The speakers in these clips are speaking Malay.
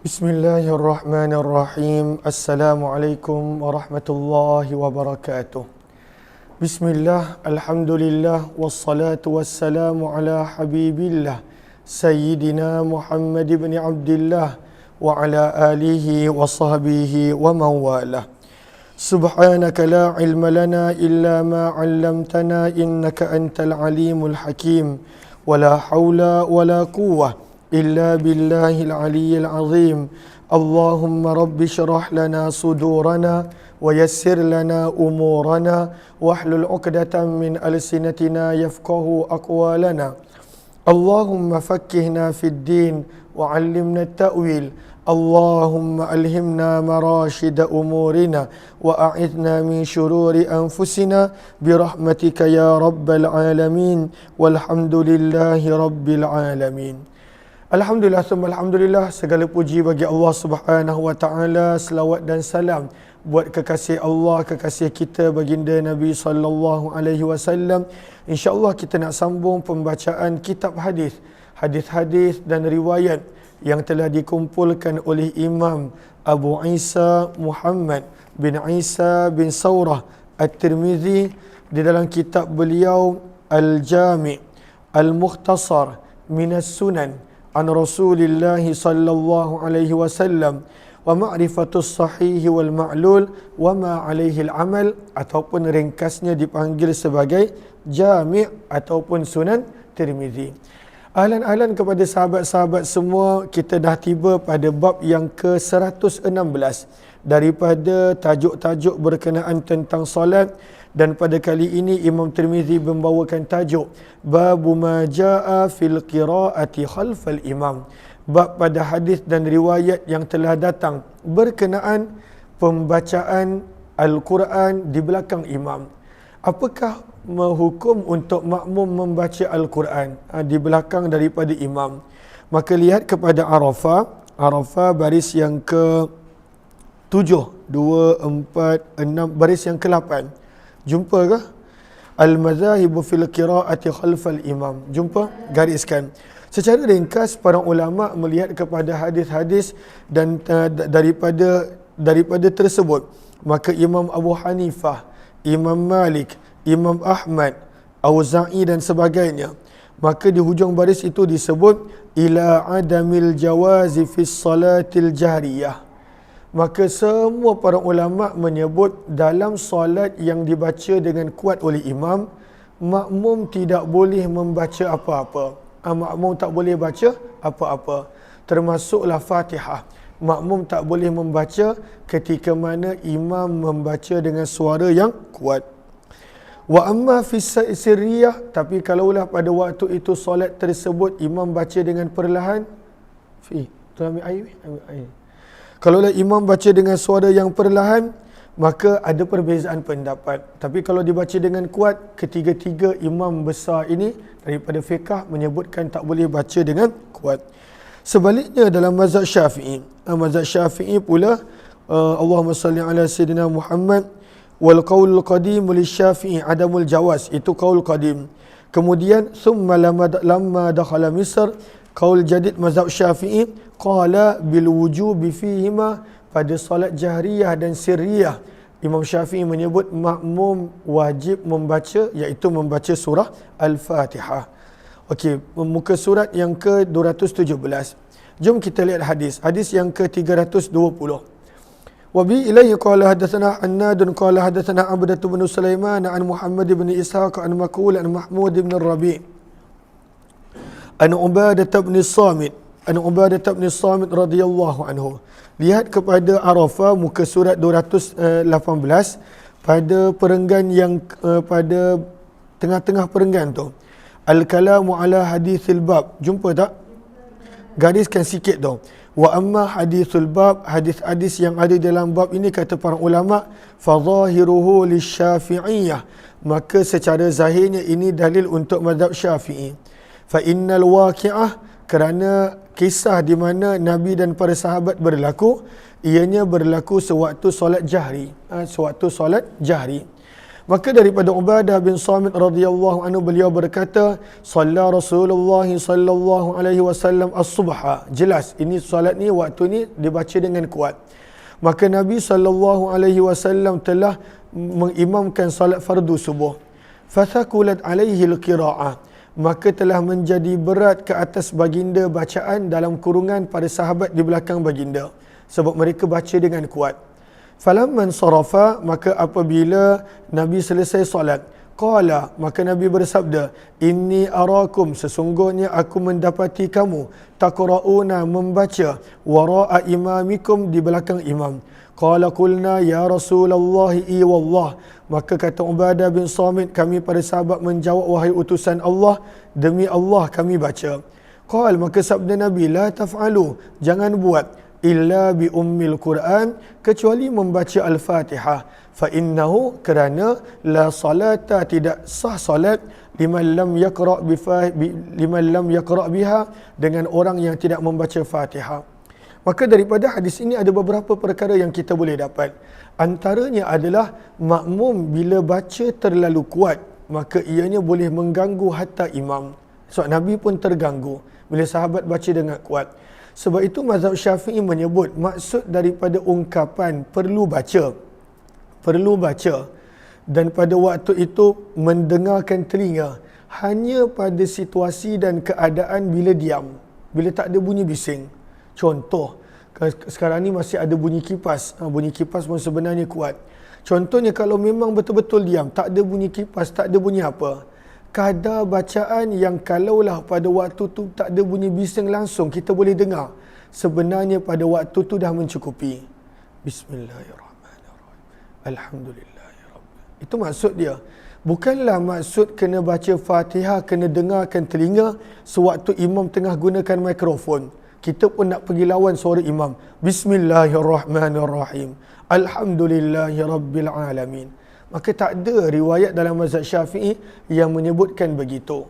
Bismillahirrahmanirrahim. Assalamualaikum warahmatullahi wabarakatuh. Bismillah, alhamdulillah, wassalatu wassalamu ala habibillah Sayyidina Muhammad ibn Abdillah wa ala alihi wa sahbihi wa mawalah. Subhanaka la ilma lana illa ma 'allamtana innaka antal alimul hakim. Wa la hawla wa la quwwah إلا بالله العلي العظيم. اللهم رب اشرح لنا صدورنا ويسر لنا أمورنا واحلل عقدة من ألسنتنا يفقه أقوالنا. اللهم فقهنا في الدين وعلمنا التأويل. اللهم ألهمنا مراشد أمورنا وأعذنا من شرور أنفسنا برحمتك يا رب العالمين والحمد لله رب العالمين. Alhamdulillah, alhamdulillah, segala puji bagi Allah Subhanahu wa taala, selawat dan salam buat kekasih Allah, kekasih kita baginda Nabi sallallahu alaihi wasallam. Insya-Allah kita nak sambung pembacaan kitab hadis, hadis-hadis dan riwayat yang telah dikumpulkan oleh Imam Abu Isa Muhammad bin Isa bin Saurah At-Tirmizi di dalam kitab beliau Al-Jami' Al-Mukhtasar Minas Sunan an Rasulillah sallallahu alaihi wasallam wa ma'rifatus sahih wal ma'lul wa ma alaihi al-amal, ataupun ringkasnya dipanggil sebagai Jami' ataupun Sunan Tirmizi. Ahlan-ahlan kepada sahabat-sahabat semua, kita dah tiba pada bab yang ke-116 daripada tajuk-tajuk berkenaan tentang solat, dan pada kali ini Imam Tirmizi membawakan tajuk Babu ma jaa fil qiraati khalfal imam. Bab pada hadis dan riwayat yang telah datang berkenaan pembacaan Al-Quran di belakang imam. Apakah menghukum untuk makmum membaca Al-Quran di belakang daripada imam? Maka lihat kepada Arafah baris yang ke-7, 2, 4, 6, baris yang ke-8. Jumpa ke? Al-Mazahibu fil qiraati khalfal imam. Jumpa? Gariskan. Secara ringkas, para ulama melihat kepada hadis-hadis dan daripada tersebut, maka Imam Abu Hanifah, Imam Malik, Imam Ahmad, Auza'i dan sebagainya, maka di hujung baris itu disebut ila adamil jawazi fis salatil jahriyah. Maka semua para ulama menyebut dalam solat yang dibaca dengan kuat oleh imam, makmum tidak boleh membaca apa-apa. Makmum tak boleh baca apa-apa, termasuklah Fatihah. Makmum tak boleh membaca ketika mana imam membaca dengan suara yang kuat. Wa amma fi sirriyah, tapi kalaulah pada waktu itu solat tersebut imam baca dengan perlahan, ambil air. Kalaulah imam baca dengan suara yang perlahan, maka ada perbezaan pendapat. Tapi kalau dibaca dengan kuat, ketiga-tiga imam besar ini daripada fiqh menyebutkan tak boleh baca dengan kuat. Sebaliknya dalam mazhab Syafi'i pula, Allahumma salli ala sayyidina Muhammad, wal qaul qadim li Syafi'i adamul jawaz, itu qaul qadim. Kemudian summa lamma dakhala Misr, qaul jadid mazhab Syafi'i, qala bil wujubi fihima, pada solat jahriyah dan sirriyah Imam Syafi'i menyebut makmum wajib membaca, iaitu membaca surah Al-Fatihah. Okey, muka surat yang ke-217. Jom kita lihat hadis yang ke-320. Wa bi ilaihi qala hadatsana Hannad qala hadatsana Abdah bin Sulaiman an Muhammad bin Ishaq an Maqul an Mahmud bin Rabi' an Ubadah bin Samit radhiyallahu anhu. Lihat kepada Arafah muka surat 218 pada perenggan yang pada tengah-tengah perenggan tu. Al-kalamu ala hadithil bab. Jumpa tak? Gariskan sikit tu. Wa amma hadithul bab, hadis-hadis yang ada dalam bab ini, kata para ulama, fadhahiruhu lisyafi'iyah, maka secara zahirnya ini dalil untuk mazhab Syafi'i. Fa innal waqi'ah, kerana kisah di mana Nabi dan para sahabat berlaku, ianya berlaku sewaktu solat jahri, Maka daripada Ubadah bin Samit radhiyallahu anhu beliau berkata, "Shalla Rasulullah sallallahu alaihi wasallam as-subha." Jelas ini solat ni waktu ni dibaca dengan kuat. Maka Nabi sallallahu alaihi wasallam telah mengimamkan salat fardu subuh. Fathaqulat alaihi al-qira'ah. Maka telah menjadi berat ke atas baginda bacaan dalam kurungan pada sahabat di belakang baginda, sebab mereka baca dengan kuat. Falamman sarafa, maka apabila Nabi selesai solat, qala, maka Nabi bersabda, inni arakum, sesungguhnya aku mendapati kamu taqra'una, membaca wara'a imamikum, di belakang imam. Qala qulna ya Rasulullah, i wallah. Maka kata Ubadah bin Samit, kami para sahabat menjawab, wahai utusan Allah, demi Allah kami baca. Qal, maka sabda Nabi, la taf'alu, jangan buat, illa bi ummil Quran, kecuali membaca Al-Fatihah. Fa innahu, kerana la salata, tidak sah salat, liman lam yaqra' biha, dengan orang yang tidak membaca Fatihah. Maka daripada hadis ini ada beberapa perkara yang kita boleh dapat. Antaranya adalah makmum bila baca terlalu kuat, maka ianya boleh mengganggu hatta imam. Sebab Nabi pun terganggu bila sahabat baca dengan kuat. Sebab itu mazhab Syafi'i menyebut maksud daripada ungkapan perlu baca dan pada waktu itu mendengarkan telinga hanya pada situasi dan keadaan bila diam, bila tak ada bunyi bising. Contoh, sekarang ni masih ada bunyi kipas. Bunyi kipas pun sebenarnya kuat. Contohnya kalau memang betul-betul diam, tak ada bunyi kipas, tak ada bunyi apa, kadar bacaan yang kalaulah pada waktu tu tak ada bunyi bising langsung kita boleh dengar, sebenarnya pada waktu tu dah mencukupi. Bismillahirrahmanirrahim. Alhamdulillahirrahmanirrahim. Itu maksud dia. Bukanlah maksud kena baca Fatihah, kena dengarkan telinga sewaktu imam tengah gunakan mikrofon. Kita pun nak pergi lawan suara imam. Bismillahirrahmanirrahim. Alhamdulillahirabbil alamin. Maka tak ada riwayat dalam mazhab Syafi'i yang menyebutkan begitu.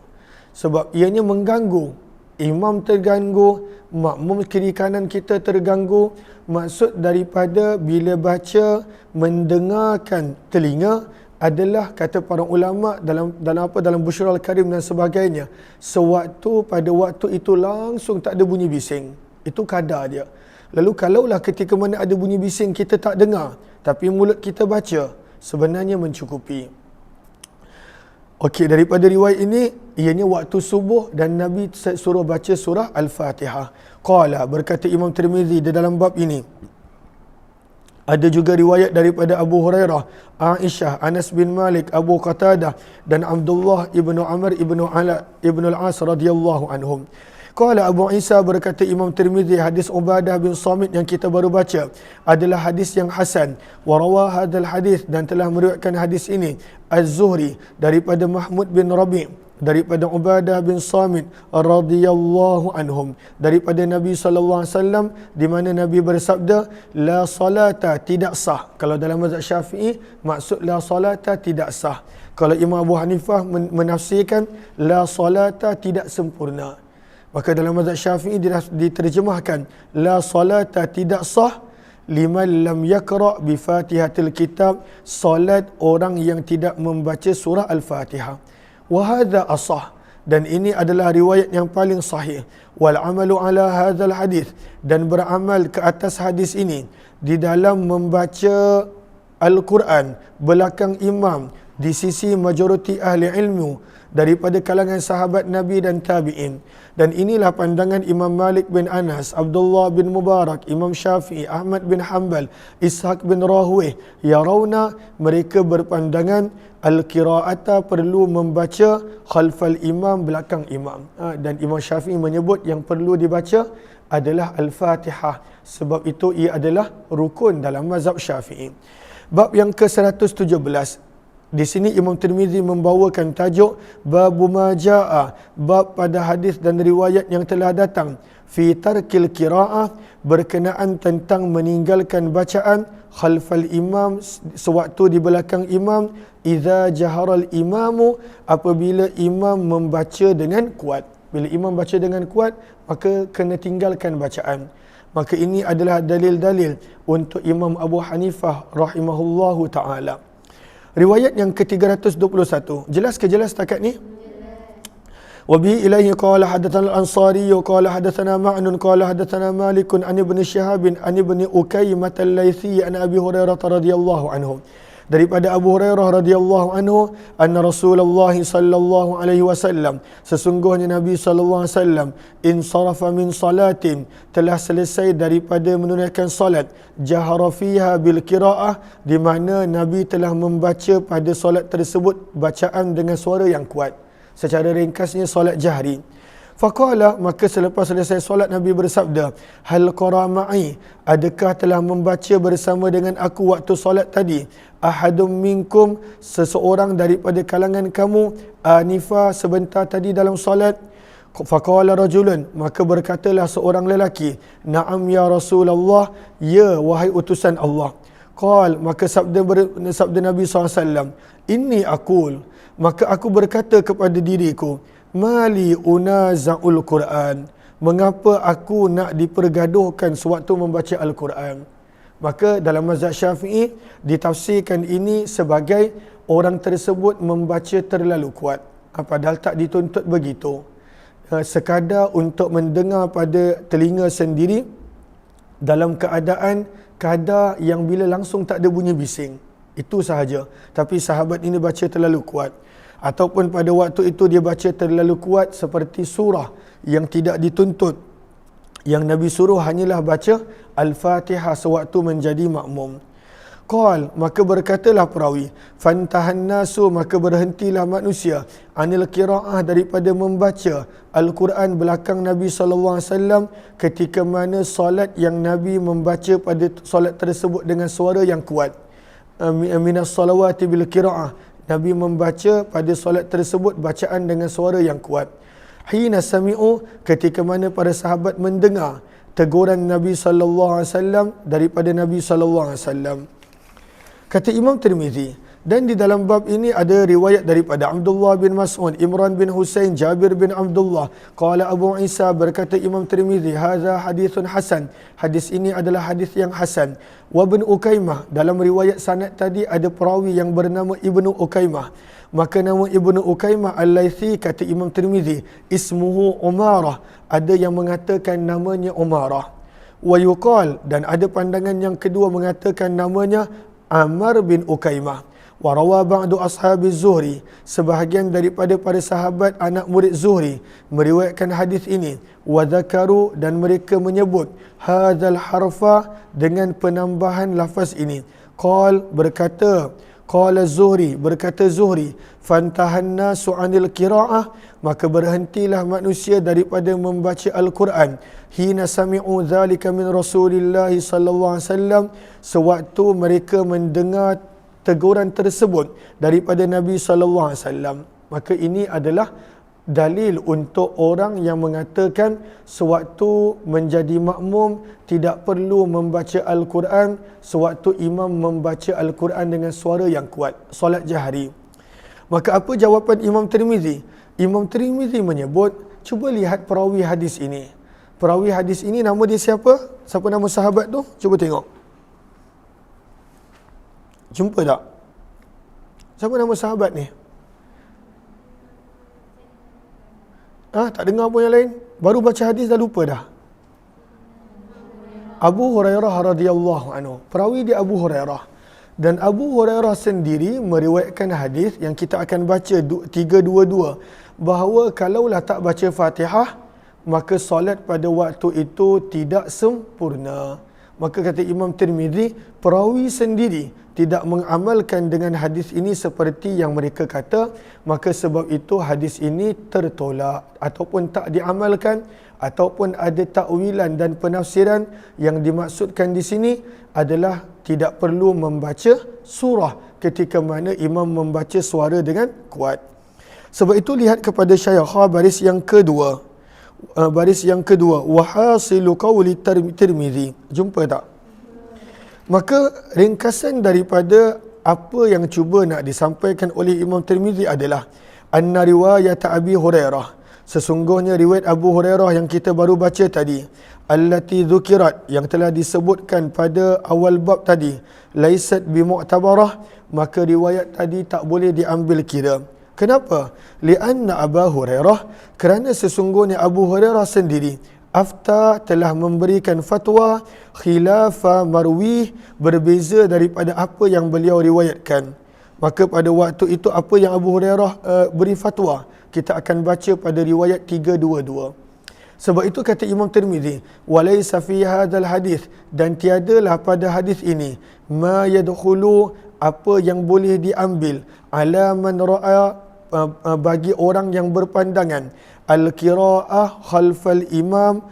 Sebab ianya mengganggu. Imam terganggu, makmum kiri kanan kita terganggu. Maksud daripada bila baca mendengarkan telinga adalah, kata para ulama dalam Busyral Karim dan sebagainya, sewaktu pada waktu itu langsung tak ada bunyi bising. Itu kadar dia. Lalu kalaulah ketika mana ada bunyi bising kita tak dengar, tapi mulut kita baca, sebenarnya mencukupi. Okey, daripada riwayat ini, ianya waktu subuh dan Nabi suruh baca surah Al-Fatihah. Qala, berkata Imam Tirmizi di dalam bab ini, ada juga riwayat daripada Abu Hurairah, Aisyah, Anas bin Malik, Abu Qatadah dan Abdullah ibnu Amr ibnu Al-As radhiyallahu anhum. Qala Abu Isa, berkata Imam Tirmizi, hadis Ubadah bin Samit yang kita baru baca adalah hadis yang hasan. Wa rawa hadzal hadis, dan telah meriwayatkan hadis ini Az-Zuhri daripada Mahmud bin Rabi', daripada Ubadah bin Samit radhiyallahu anhum, daripada Nabi sallallahu alaihi wasallam, di mana Nabi bersabda, la salata, tidak sah. Kalau dalam mazhab Syafi'i maksud la salata tidak sah. Kalau Imam Abu Hanifah menafsirkan la salata tidak sempurna. Maka dalam mazhab Syafi'i diterjemahkan la salata tidak sah liman lam yaqra bi Fatihatil Kitab, salat orang yang tidak membaca surah Al-Fatihah. Wa hadza asah, dan ini adalah riwayat yang paling sahih. Wal amalu ala hadzal hadis, dan beramal ke atas hadis ini di dalam membaca Al-Quran belakang imam di sisi majoriti ahli ilmu daripada kalangan sahabat Nabi dan tabi'in. Dan inilah pandangan Imam Malik bin Anas, Abdullah bin Mubarak, Imam Syafi'i, Ahmad bin Hanbal, Ishaq bin Rahwih. Yarawna, mereka berpandangan al-qira'ata, perlu membaca khalfal imam, belakang imam. Dan Imam Syafi'i menyebut yang perlu dibaca adalah Al-Fatihah. Sebab itu ia adalah rukun dalam mazhab Syafi'i. Bab yang ke-117. Di sini Imam Tirmizi membawakan tajuk Babu Maja'a, bab pada hadis dan riwayat yang telah datang fi tarkil qira'ah, berkenaan tentang meninggalkan bacaan khalfal imam, sewaktu di belakang imam, idza jaharal imamu, apabila imam membaca dengan kuat. Bila imam baca dengan kuat, maka kena tinggalkan bacaan. Maka ini adalah dalil-dalil untuk Imam Abu Hanifah rahimahullahu ta'ala. Riwayat yang ke-321. Jelas ke jelas setakat ni? وبه إليه قال حدثنا الأنصاري قال حدثنا معن قال حدثنا مالك عن ابن شهاب عن ابن أكيمة الليثي عن أبي هريرة رضي الله عنه. Daripada Abu Hurairah radhiyallahu anhu, anna Rasulullah sallallahu alaihi wasallam, sesungguhnya Nabi sallallahu alaihi wasallam, insarafa min salatin, telah selesai daripada menunaikan salat, jahara fiha bil qiraah, di mana Nabi telah membaca pada solat tersebut bacaan dengan suara yang kuat. Secara ringkasnya solat jahri. Faqala, maka selepas selesai solat Nabi bersabda, hal qara ma'i, adakah telah membaca bersama dengan aku waktu solat tadi, ahadum minkum, seseorang daripada kalangan kamu, anifa, sebentar tadi dalam solat. Faqala rajulun, maka berkatalah seorang lelaki, na'am ya Rasulullah, ya wahai utusan Allah. Qal, maka sabda Nabi SAW, inni aqul, maka aku berkata kepada diriku, mali unaza'ul Quran, mengapa aku nak dipergaduhkan sewaktu membaca Al-Quran. Maka dalam mazhab Syafi'i ditafsirkan ini sebagai orang tersebut membaca terlalu kuat, padahal tak dituntut begitu, sekadar untuk mendengar pada telinga sendiri dalam keadaan kadar yang bila langsung tak ada bunyi bising, itu sahaja. Tapi sahabat ini baca terlalu kuat, ataupun pada waktu itu dia baca terlalu kuat seperti surah yang tidak dituntut. Yang Nabi suruh hanyalah baca Al-Fatihah sewaktu menjadi makmum. Qal, maka berkatalah perawi, fantahan nasu, maka berhentilah manusia, anil qiraah, daripada membaca Al-Quran belakang Nabi SAW, ketika mana solat yang Nabi membaca pada solat tersebut dengan suara yang kuat. Minas salawati bil qiraah, Nabi membaca pada solat tersebut bacaan dengan suara yang kuat. Hina sami'u, ketika mana para sahabat mendengar teguran Nabi SAW daripada Nabi SAW. Kata Imam Tirmizi, dan di dalam bab ini ada riwayat daripada Abdullah bin Mas'ud, Imran bin Husain, Jabir bin Abdullah. Qala Abu Isa, berkata Imam Tirmizi, hadza hadithun hasan, hadis ini adalah hadis yang hasan. Wa bin Ukaimah, dalam riwayat sanad tadi ada perawi yang bernama Ibnu Ukaimah. Maka nama Ibnu Ukaimah Al-Laythi, kata Imam Tirmizi, ismuhu Umarah, ada yang mengatakan namanya Umarah. Wa yuqal, dan ada pandangan yang kedua mengatakan namanya Amr bin Ukaimah. Wa rawa ba'du ashabi Zuhri, sebahagian daripada para sahabat anak murid Zuhri meriwayatkan hadis ini. Wa dzakaru, dan mereka menyebut hadzal harfa, dengan penambahan lafaz ini. Qal, berkata, qala Zuhri, berkata Zuhri, fantahan nasu anil qiraah, maka berhentilah manusia daripada membaca Al-Quran, hina sami'u dzalika min Rasulillah sallallahu alaihi wasallam, sewaktu mereka mendengar teguran tersebut daripada Nabi sallallahu alaihi wasallam. Maka ini adalah dalil untuk orang yang mengatakan sewaktu menjadi makmum tidak perlu membaca Al-Quran sewaktu imam membaca Al-Quran dengan suara yang kuat, solat jahri. Maka apa jawapan Imam Tirmizi? Imam Tirmizi menyebut, cuba lihat perawi hadis ini. Perawi hadis ini nama dia siapa? Siapa nama sahabat tu? Cuba tengok. Jumpa tak? Siapa nama sahabat ni? Tak dengar pun yang lain? Baru baca hadis dah lupa dah. Abu Hurairah radhiyallahu anhu. Perawi dia Abu Hurairah. Dan Abu Hurairah sendiri meriwayatkan hadis yang kita akan baca 322, bahawa kalaulah tak baca Fatihah, maka solat pada waktu itu tidak sempurna. Maka kata Imam Tirmizi, perawi sendiri tidak mengamalkan dengan hadis ini seperti yang mereka kata, maka sebab itu hadis ini tertolak ataupun tak diamalkan, ataupun ada takwilan dan penafsiran. Yang dimaksudkan di sini adalah tidak perlu membaca surah ketika mana imam membaca suara dengan kuat. Sebab itu lihat kepada Syaikha baris yang kedua. Wahasilu qawli Tirmizi. Jumpa tak? Maka ringkasan daripada apa yang cuba nak disampaikan oleh Imam Tirmizi adalah anna riwayat Abi Hurairah, sesungguhnya riwayat Abu Hurairah yang kita baru baca tadi, allati dzukirat, yang telah disebutkan pada awal bab tadi, laisat bimu'tabarah, maka riwayat tadi tak boleh diambil kira. Kenapa? Lianna Abu Hurairah, kerana sesungguhnya Abu Hurairah sendiri afta, telah memberikan fatwa khilafa marwih, berbeza daripada apa yang beliau riwayatkan. Maka pada waktu itu apa yang Abu Hurairah beri fatwa, kita akan baca pada riwayat 322. Sebab itu kata Imam Tirmizi, walaysa fi hadzal hadis, dan tiadalah pada hadis ini ma yadkhulu, apa yang boleh diambil, ala man ra'a, bagi orang yang berpandangan, al-qira'ah khalfal imam,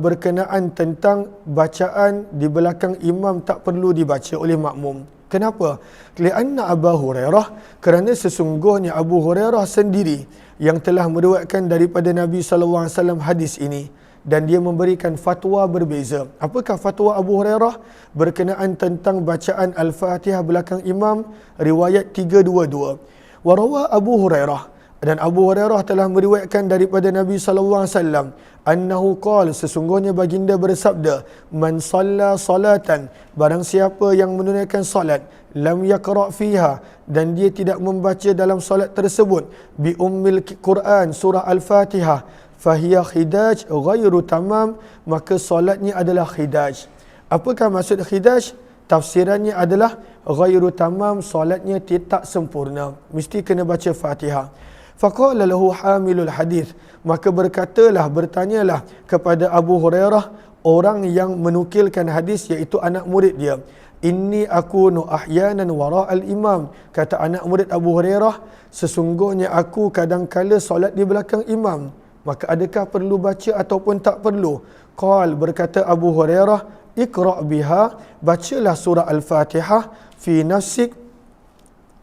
berkenaan tentang bacaan di belakang imam tak perlu dibaca oleh makmum. Kenapa? Lianna Abu Hurairah, kerana sesungguhnya Abu Hurairah sendiri yang telah meriwayatkan daripada Nabi SAW hadis ini, dan dia memberikan fatwa berbeza. Apakah fatwa Abu Hurairah berkenaan tentang bacaan Al-Fatihah belakang imam? Riwayat 322. Warawa Abu Hurairah, dan Abu Hurairah telah meriwayatkan daripada Nabi SAW, annahu qala, sesungguhnya baginda bersabda, man shalla salatan, barang siapa yang menunaikan salat, lam yaqra fiha, dan dia tidak membaca dalam salat tersebut, bi ummil Quran, surah Al-Fatihah, fahiya khidaj ghairu tamam, maka salatnya adalah khidaj. Apakah maksud khidaj? Tafsirannya adalah ghairu tamam, salatnya tak sempurna, mesti kena baca Fatihah. Faqala lahu hamilul hadis, maka bertanyalah kepada Abu Hurairah orang yang menukilkan hadis, iaitu anak murid dia. Inni akunu ahyanan wara'al imam, kata anak murid Abu Hurairah, sesungguhnya aku kadang-kala solat di belakang imam, maka adakah perlu baca ataupun tak perlu? Qal, berkata Abu Hurairah, iqra' biha, bacalah surah Al-Fatihah fi nafsik,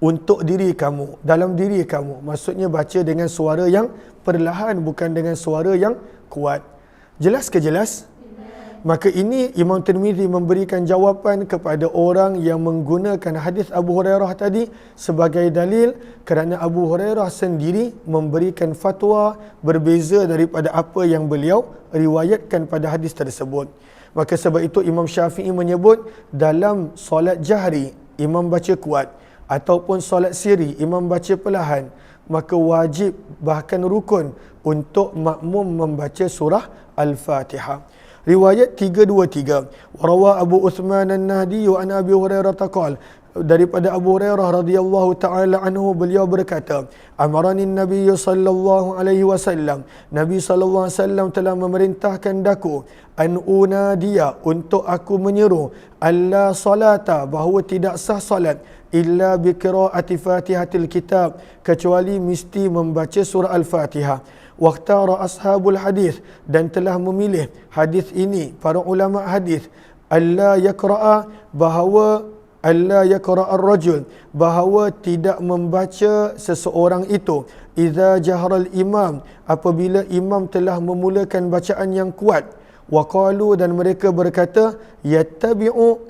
untuk diri kamu, dalam diri kamu. Maksudnya baca dengan suara yang perlahan, bukan dengan suara yang kuat. Jelas ke jelas? Maka ini Imam Tirmizi memberikan jawapan kepada orang yang menggunakan hadis Abu Hurairah tadi sebagai dalil, kerana Abu Hurairah sendiri memberikan fatwa berbeza daripada apa yang beliau riwayatkan pada hadis tersebut. Maka sebab itu Imam Syafi'i menyebut dalam solat jahri imam baca kuat, ataupun solat siri imam baca perlahan, maka wajib bahkan rukun untuk makmum membaca surah Al-Fatihah. Riwayat 323. Warawa Abu Uthman an-Nahdi an Abi Hurairah taqal, daripada Abu Hurairah radhiyallahu taala anhu, beliau berkata, amarani Nabi sallallahu alaihi wasallam, Nabi sallallahu alaihi wasallam telah memerintahkan daku, an unadiya, untuk aku menyeru, alla salata, bahawa tidak sah salat, illa bi qiraati Fatihatil kitab, kecuali mesti membaca surah Al-Fatihah. Waqtara ashabul hadis, dan telah memilih hadis ini para ulama hadis, alla yaqra'a, bahawa alla yaqra'a ar-rajul, bahawa tidak membaca seseorang itu, idza jahara al-imam, apabila imam telah memulakan bacaan yang kuat. Wa qalu, dan mereka berkata, yattabi'u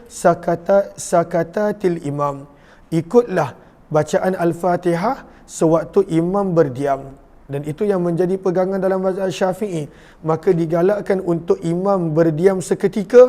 sakatatil imam, ikutlah bacaan Al-Fatihah sewaktu imam berdiam. Dan itu yang menjadi pegangan dalam mazhab Syafi'i. Maka digalakkan untuk imam berdiam seketika,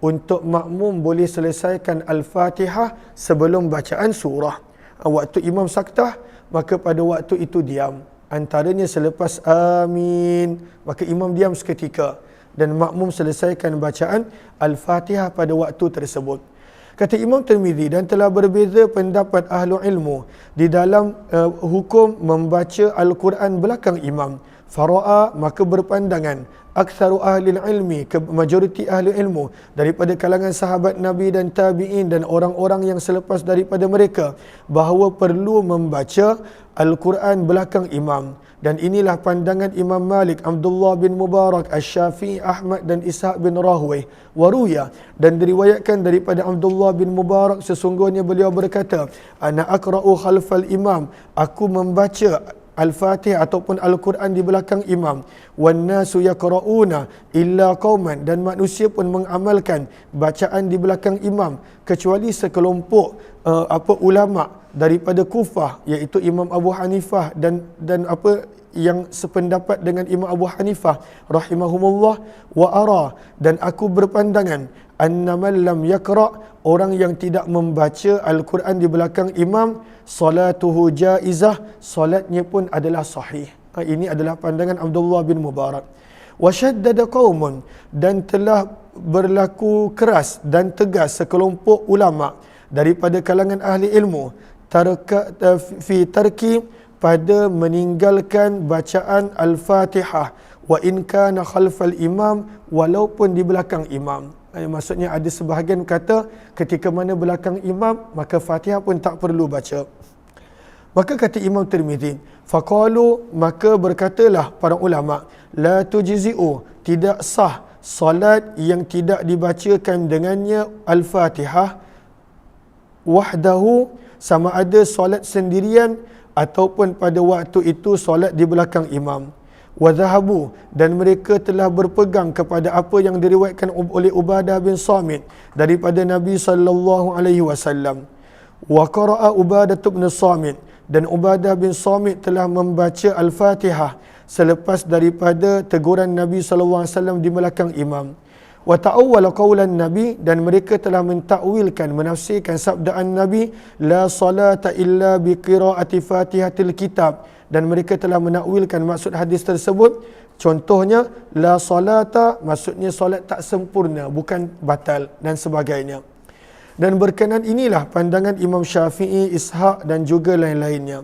untuk makmum boleh selesaikan Al-Fatihah sebelum bacaan surah. Waktu imam saktah, maka pada waktu itu diam. Antaranya selepas amin, maka imam diam seketika dan makmum selesaikan bacaan Al-Fatihah pada waktu tersebut. Kata Imam Tirmizi, dan telah berbeza pendapat ahlu ilmu di dalam hukum membaca Al-Quran belakang imam. Fara'a, maka berpandangan, aktsaru ahli ilmi, majoriti ahli ilmu daripada kalangan sahabat Nabi dan tabi'in dan orang-orang yang selepas daripada mereka, bahawa perlu membaca Al-Quran belakang imam. Dan inilah pandangan Imam Malik, Abdullah bin Mubarak, Asy-Syafi'i, Ahmad dan Ishaq bin Rahwayh. Waruya, dan diriwayatkan daripada Abdullah bin Mubarak, sesungguhnya beliau berkata, ana aqra'u khalfal imam, aku membaca Al-Fatihah ataupun Al-Quran di belakang imam. Wan nasu yaqra'una illa qauman, dan manusia pun mengamalkan bacaan di belakang imam kecuali sekelompok ulama daripada Kufah, iaitu Imam Abu Hanifah dan yang sependapat dengan Imam Abu Hanifah rahimahumullah. Wa ara, dan aku berpandangan, anna man lam yaqra', orang yang tidak membaca Al-Quran di belakang imam, salatuhu jaizah, salatnya pun adalah sahih. Ini adalah pandangan Abdullah bin Mubarak. Wa syaddada qaumun, dan telah berlaku keras dan tegas sekelompok ulama daripada kalangan ahli ilmu fi tarki, pada meninggalkan bacaan Al-Fatihah, wa in kana khalfal imam, walaupun di belakang imam. Maksudnya ada sebahagian kata ketika mana belakang imam maka Fatihah pun tak perlu baca. Maka kata Imam Tirmizi, faqalu, maka berkatalah para ulama, la tujzi'u, tidak sah salat yang tidak dibacakan dengannya Al-Fatihah wahdahu, sama ada solat sendirian ataupun pada waktu itu solat di belakang imam. Wa dhahabu, dan mereka telah berpegang kepada apa yang diriwayatkan oleh Ubadah bin Samit daripada Nabi sallallahu alaihi wasallam. Wa qara'a Ubadah bin Samit, dan Ubadah bin Samit telah membaca Al-Fatihah selepas daripada teguran Nabi sallallahu alaihi wasallam di belakang imam. Wa ta'awwala qawlan Nabi, dan mereka telah mentakwilkan, menafsirkan sabdaan Nabi, la salata illa bi qiraati Fatihatil Kitab, dan mereka telah menakwilkan maksud hadis tersebut. Contohnya, la salata maksudnya solat tak sempurna, bukan batal dan sebagainya. Dan berkenan inilah pandangan Imam Syafi'i, Ishaq dan juga lain-lainnya.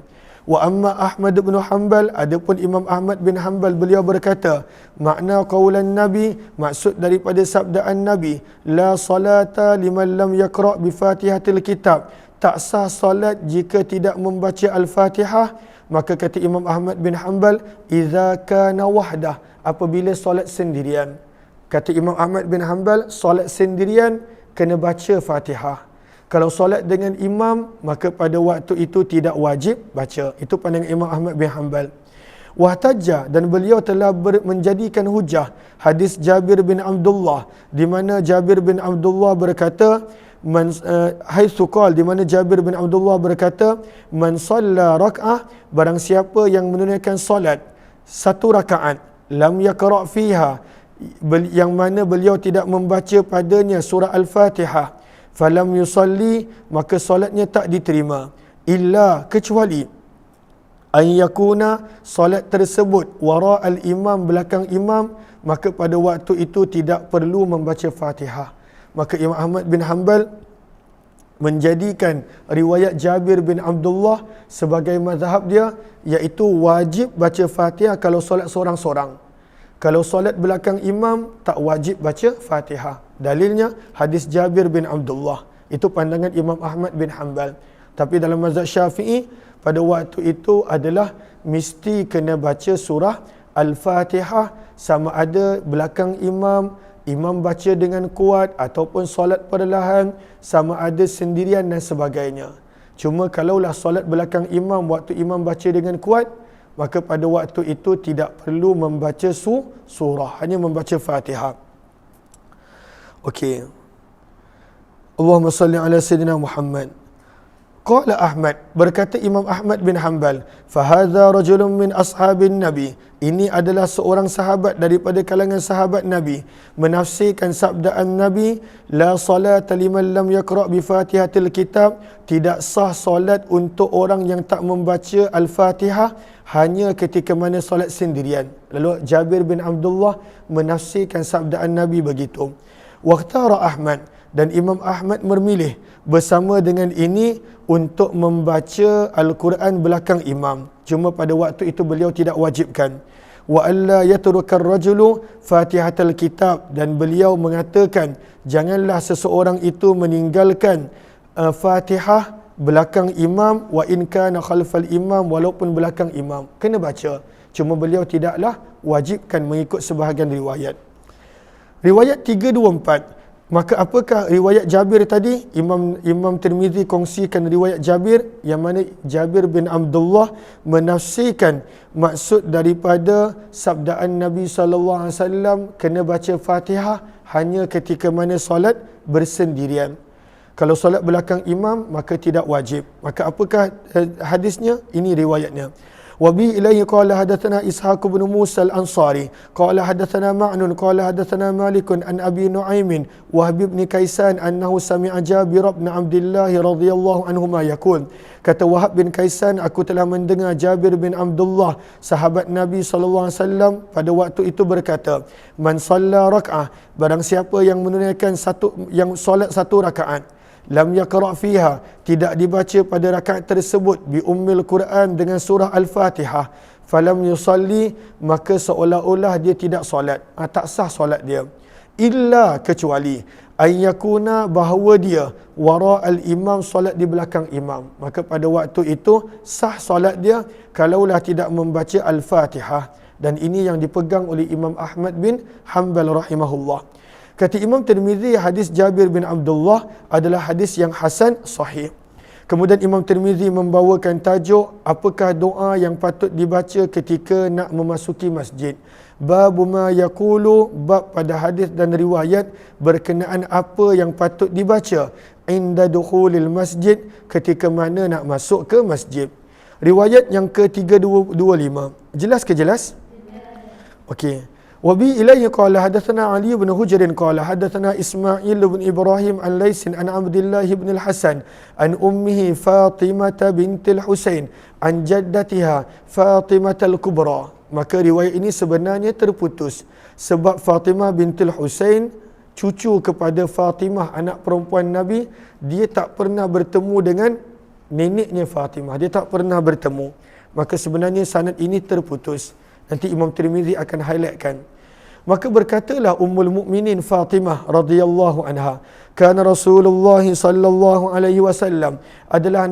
Wa amma Ahmad bin Hanbal, adapun Imam Ahmad bin Hanbal, beliau berkata, makna qaulan Nabi, maksud daripada sabdaan Nabi, la salata liman lam yaqra' bi Fatihatil Kitab, tak sah salat jika tidak membaca Al-Fatihah. Maka kata Imam Ahmad bin Hanbal, idza kana wahdah, apabila solat sendirian. Kata Imam Ahmad bin Hanbal, solat sendirian kena baca Fatihah. Kalau solat dengan imam, maka pada waktu itu tidak wajib baca. Itu pandangan Imam Ahmad bin Hanbal. Wahtajja, dan beliau telah menjadikan hujah hadis Jabir bin Abdullah, di mana Jabir bin Abdullah berkata, haitsu qala, di mana Jabir bin Abdullah berkata, man shalla rak'ah, barang siapa yang menunaikan solat satu rakaat, lam yaqra' fiha, yang mana beliau tidak membaca padanya surah Al-Fatihah, falam yusalli, maka solatnya tak diterima, illa, kecuali an yakuna, solat tersebut wara al-imam, belakang imam, maka pada waktu itu tidak perlu membaca Fatihah. Maka Imam Ahmad bin Hanbal menjadikan riwayat Jabir bin Abdullah sebagai mazhab dia, iaitu wajib baca Fatihah kalau solat seorang-seorang. Kalau solat belakang imam tak wajib baca Fatihah. Dalilnya hadis Jabir bin Abdullah. Itu pandangan Imam Ahmad bin Hanbal. Tapi dalam mazhab Syafi'i, pada waktu itu adalah mesti kena baca surah Al-Fatihah, sama ada belakang imam, imam baca dengan kuat ataupun solat perlahan, sama ada sendirian dan sebagainya. Cuma kalaulah solat belakang imam, waktu imam baca dengan kuat, maka pada waktu itu tidak perlu membaca surah, hanya membaca Fatihah. Okey. Allahumma salli ala Sayyidina Muhammad. Qala Ahmad, berkata Imam Ahmad bin Hanbal, fahadha rajulun min ashabin Nabi, ini adalah seorang sahabat daripada kalangan sahabat Nabi, menafsirkan sabdaan Nabi, la salata liman lam yaqra' bi Fatihatil Kitab, tidak sah solat untuk orang yang tak membaca Al-Fatihah hanya ketika mana solat sendirian. Lalu Jabir bin Abdullah menafsirkan sabdaan Nabi begitu. Waqtara Ahmad, dan Imam Ahmad memilih bersama dengan ini untuk membaca Al-Quran belakang imam. Cuma pada waktu itu beliau tidak wajibkan. Wa alla yatrukar rajulu Fatihatal Kitab, dan beliau mengatakan janganlah seseorang itu meninggalkan Fatihah belakang imam, wa in kana khalfal imam, walaupun belakang imam kena baca. Cuma beliau tidaklah wajibkan mengikut sebahagian riwayat. Riwayat 324, Maka apakah riwayat Jabir tadi? Imam Tirmizi kongsikan riwayat Jabir yang mana Jabir bin Abdullah menafsirkan maksud daripada sabdaan Nabi SAW kena baca Fatihah hanya ketika mana solat bersendirian. Kalau solat belakang imam maka tidak wajib. Maka apakah hadisnya? Ini riwayatnya. وبه إليه قال حدثنا إسحاق بن موسى الأنصاري قال حدثنا معن قال حدثنا مالك عن أبي نعيم وهب بن كيسان أنه سمع جابر بن عبد الله رضي الله عنهما يقول kata Wahab bin Kaisan, aku telah mendengar Jabir bin Abdullah sahabat Nabi SAW pada waktu itu berkata, man salla rak'ah, barang siapa yang menunaikan solat satu rakaat, lam yaqra' fiha, tidak dibaca pada rakaat tersebut bi ummil Quran dengan surah Al-Fatihah, falam yusalli, maka seolah-olah dia tidak solat, tak sah solat dia, illa kecuali ayyakuna, bahawa dia wara al-imam, solat di belakang imam, maka pada waktu itu sah solat dia kalaulah tidak membaca Al-Fatihah. Dan ini yang dipegang oleh Imam Ahmad bin Hanbal rahimahullah. Kata Imam Tirmizi, hadis Jabir bin Abdullah adalah hadis yang hasan sahih. Kemudian Imam Tirmizi membawakan tajuk apakah doa yang patut dibaca ketika nak memasuki masjid. Babu ma yaqulu, bab pada hadis dan riwayat berkenaan apa yang patut dibaca inda dukhulil masjid, ketika mana nak masuk ke masjid. Riwayat yang ke-325. Jelas ke jelas? Okey. وبه إليه قال حدثنا علي بن حجر قال حدثنا إسماعيل بن إبراهيم عن ليث عن عبد الله بن الحسن عن أمه فاطمة بنت الحسين عن جدتها فاطمة الكبرى. Maka riwayat ini sebenarnya terputus sebab Fatimah bintul Husain, cucu kepada Fatimah anak perempuan Nabi, dia tak pernah bertemu dengan neneknya Fatimah, dia tak pernah bertemu. Maka sebenarnya sanad ini terputus. Nanti Imam Tirmizi akan highlightkan. Maka berkatalah Ummul Mukminin Fatimah radhiyallahu anha, kana Rasulullah sallallahu alaihi wasallam, adalah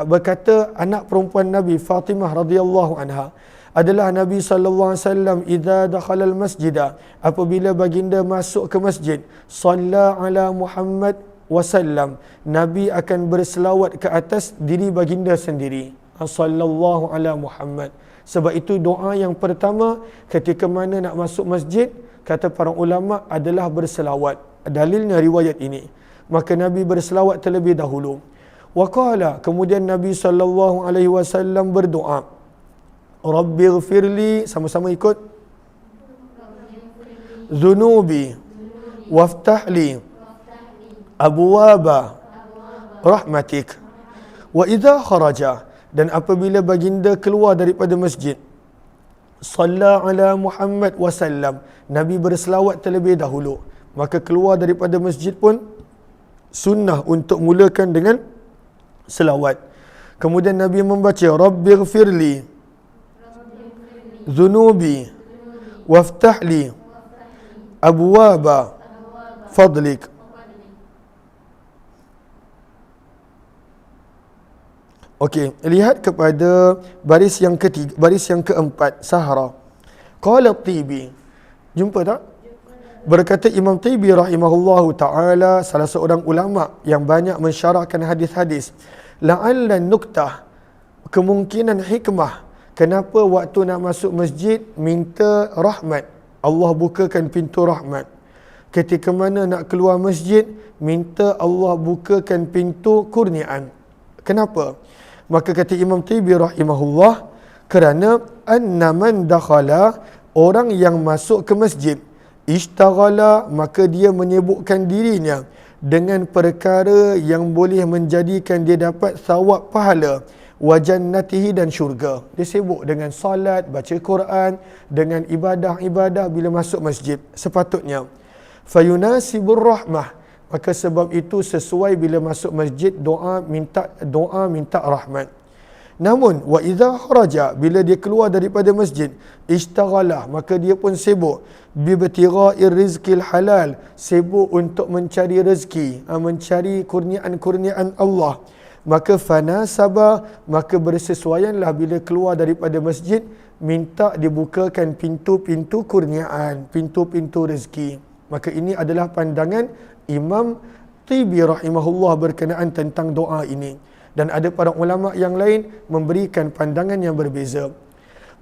berkata anak perempuan Nabi Fatimah radhiyallahu anha, adalah Nabi sallallahu alaihi wasallam idza dakhala al-masjid, apabila baginda masuk ke masjid, shalla ala Muhammad wasallam, Nabi akan berselawat ke atas diri baginda sendiri, sallallahu ala Muhammad. Sebab itu doa yang pertama ketika mana nak masuk masjid, kata para ulama, adalah berselawat. Dalilnya riwayat ini. Maka Nabi berselawat terlebih dahulu. Waqala, kemudian Nabi SAW berdoa, Rabbighfirli, sama-sama ikut, Zunubi waftahli abwaba rahmatik. Wa idza kharaja, dan apabila baginda keluar daripada masjid, Salla ala Muhammad wasallam, Nabi berselawat terlebih dahulu. Maka keluar daripada masjid pun sunnah untuk mulakan dengan selawat. Kemudian Nabi membaca Rabbighfirli Zunubi waftahli abwaba fadlik. Okey, lihat kepada baris yang ketiga, baris yang keempat, Sahara. Qala Tibi, jumpa tak? Berkata Imam Tibi rahimahullahu ta'ala, salah seorang ulama yang banyak mensyarahkan hadis-hadis, la'alla nuktah, kemungkinan hikmah, kenapa waktu nak masuk masjid minta rahmat, Allah bukakan pintu rahmat. Ketika mana nak keluar masjid, minta Allah bukakan pintu kurniaan. Kenapa? Maka kata Imam Tibi rahimahullah, kerana anna man dakhala, orang yang masuk ke masjid, ishtaghala, maka dia menyibukkan dirinya dengan perkara yang boleh menjadikan dia dapat thawab pahala, wa jannatihi, dan syurga. Dia sibuk dengan salat, baca Quran, dengan ibadah-ibadah bila masuk masjid. Sepatutnya fayunasibur rahmah, maka sebab itu sesuai bila masuk masjid doa minta rahmat. Namun wa idza kharaja, bila dia keluar daripada masjid, ishtaghala, maka dia pun sibuk bi ibtigha'ir rizqil halal, sibuk untuk mencari rezeki, mencari kurniaan-kurniaan Allah. Maka fanasaba, maka bersesuaianlah bila keluar daripada masjid minta dibukakan pintu-pintu kurniaan, pintu-pintu rezeki. Maka ini adalah pandangan Imam Tibi rahimahullah berkenaan tentang doa ini. Dan ada para ulama yang lain memberikan pandangan yang berbeza.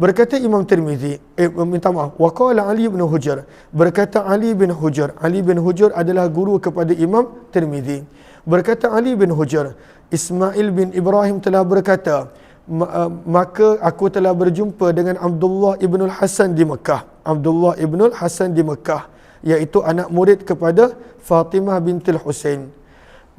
Berkata Imam Tirmizi, minta maaf, waqala Ali bin Hujr, berkata Ali bin Hujr. Ali bin Hujr adalah guru kepada Imam Tirmizi. Berkata Ali bin Hujr, Ismail bin Ibrahim telah berkata, maka aku telah berjumpa dengan Abdullah ibn Hasan di Mekah. Abdullah ibn Hasan di Mekah, iaitu anak murid kepada Fatimah bintil Husain.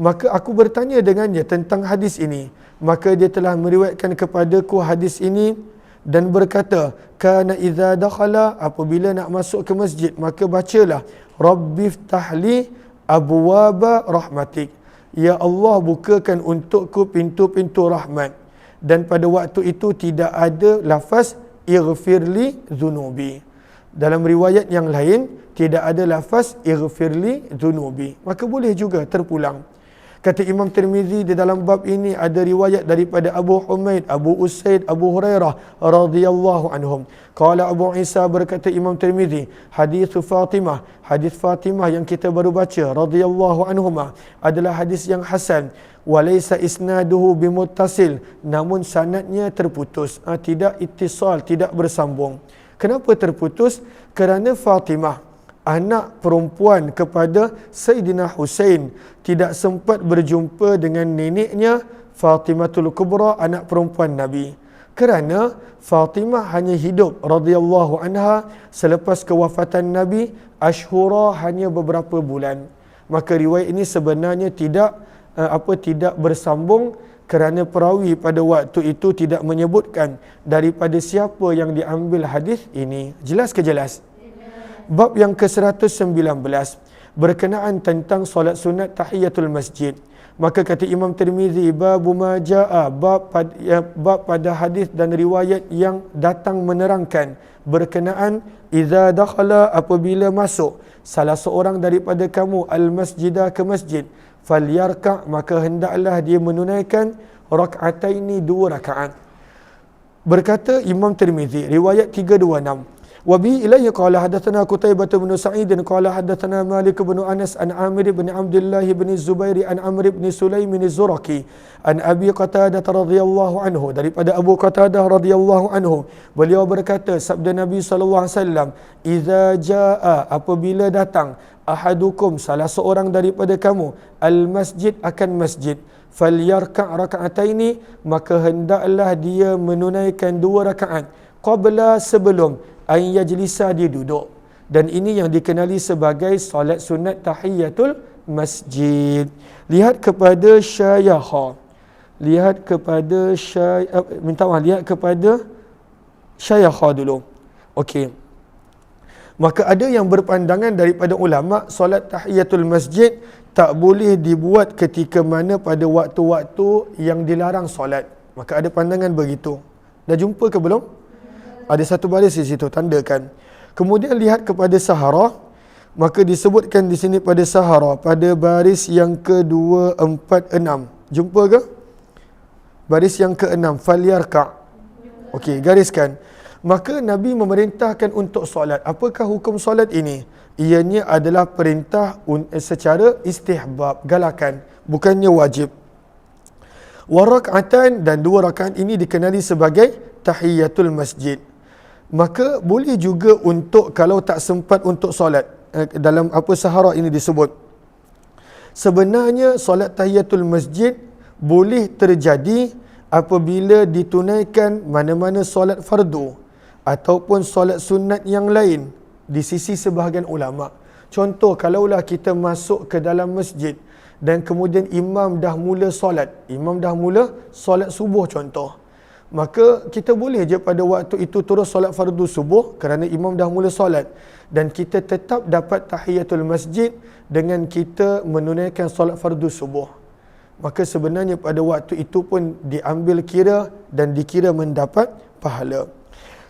Maka aku bertanya dengannya tentang hadis ini. Maka dia telah meriwayatkan kepadaku hadis ini dan berkata, kana idza dakhala, apabila nak masuk ke masjid, maka bacalah rabbiftahli abwaba rahmatik, ya Allah bukakan untukku pintu-pintu rahmat. Dan pada waktu itu tidak ada lafaz ighfirli dhunubi. Dalam riwayat yang lain tidak ada lafaz ighfirli dhunubi. Maka boleh juga terpulang. Kata Imam Tirmizi, di dalam bab ini ada riwayat daripada Abu Humaid, Abu Usaid, Abu Hurairah radhiyallahu anhum. Qala Abu Isa, berkata Imam Tirmizi, hadis Fatimah yang kita baru baca radhiyallahu anhuma adalah hadis yang hasan. Walaysa isnaduhu bimuttasil, namun sanadnya terputus, tidak ittisal, tidak bersambung. Kenapa terputus? Kerana Fatimah, anak perempuan kepada Sayyidina Husain, tidak sempat berjumpa dengan neneknya Fatimatul Kubra, anak perempuan Nabi. Kerana Fatimah hanya hidup radhiyallahu anha selepas kewafatan Nabi ashhura, hanya beberapa bulan. Maka riwayat ini sebenarnya tidak bersambung, kerana perawi pada waktu itu tidak menyebutkan daripada siapa yang diambil hadis ini. Jelas ke jelas? Bab yang ke-119 berkenaan tentang solat sunat tahiyatul masjid. Maka kata Imam Tirmizi, babu ma jaa, bab pada hadis dan riwayat yang datang menerangkan berkenaan idza dakhala, apabila masuk salah seorang daripada kamu al-masjidah, ke masjid, falyarka, maka hendaklah dia menunaikan rak'ataini, 2 rakaat. Berkata Imam Tirmizi, riwayat 326, wa bi ilayhi qala hadatsana Qutaibah bin Sa'id qala hadatsana Malik bin Anas an Amir bin Abdullah bin Zubair an Amr bin Sulaim bin Zuraki an Abi Qatadah radhiyallahu anhu, daripada Abu Qatadah radhiyallahu anhu, beliau berkata, sabda Nabi sallallahu alaihi wasallam, idza jaa, apabila datang ahadukum, salah seorang daripada kamu, al masjid, akan masjid, falyarka' raka'ataini, maka hendaklah dia menunaikan 2 rakaat, qabla, sebelum, an yajlisa, dia duduk. Dan ini yang dikenali sebagai solat sunat tahiyatul masjid. Lihat kepada syayaha, lihat kepada syayaha dulu. Okey. Maka ada yang berpandangan daripada ulama, solat tahiyatul masjid tak boleh dibuat ketika mana pada waktu-waktu yang dilarang solat. Maka ada pandangan begitu. Dah jumpa ke belum? Ada satu baris di situ, tandakan. Kemudian lihat kepada sahara, maka disebutkan di sini pada sahara, pada baris yang ke-246. Jumpa ke? Baris yang ke-6, falyarka'. Okey, gariskan. Maka Nabi memerintahkan untuk solat. Apakah hukum solat ini? Ianya adalah perintah secara istihbab, galakan, bukannya wajib. Wa rak'atan, dan 2 rakaat ini dikenali sebagai tahiyatul masjid. Maka boleh juga untuk kalau tak sempat untuk solat, dalam sahara ini disebut, sebenarnya solat tahiyatul masjid boleh terjadi apabila ditunaikan mana-mana solat fardu ataupun solat sunat yang lain di sisi sebahagian ulama. Contoh, kalaulah kita masuk ke dalam masjid dan kemudian imam dah mula solat subuh contoh, maka kita boleh je pada waktu itu terus solat fardu subuh kerana imam dah mula solat, dan kita tetap dapat tahiyatul masjid dengan kita menunaikan solat fardu subuh. Maka sebenarnya pada waktu itu pun diambil kira dan dikira mendapat pahala.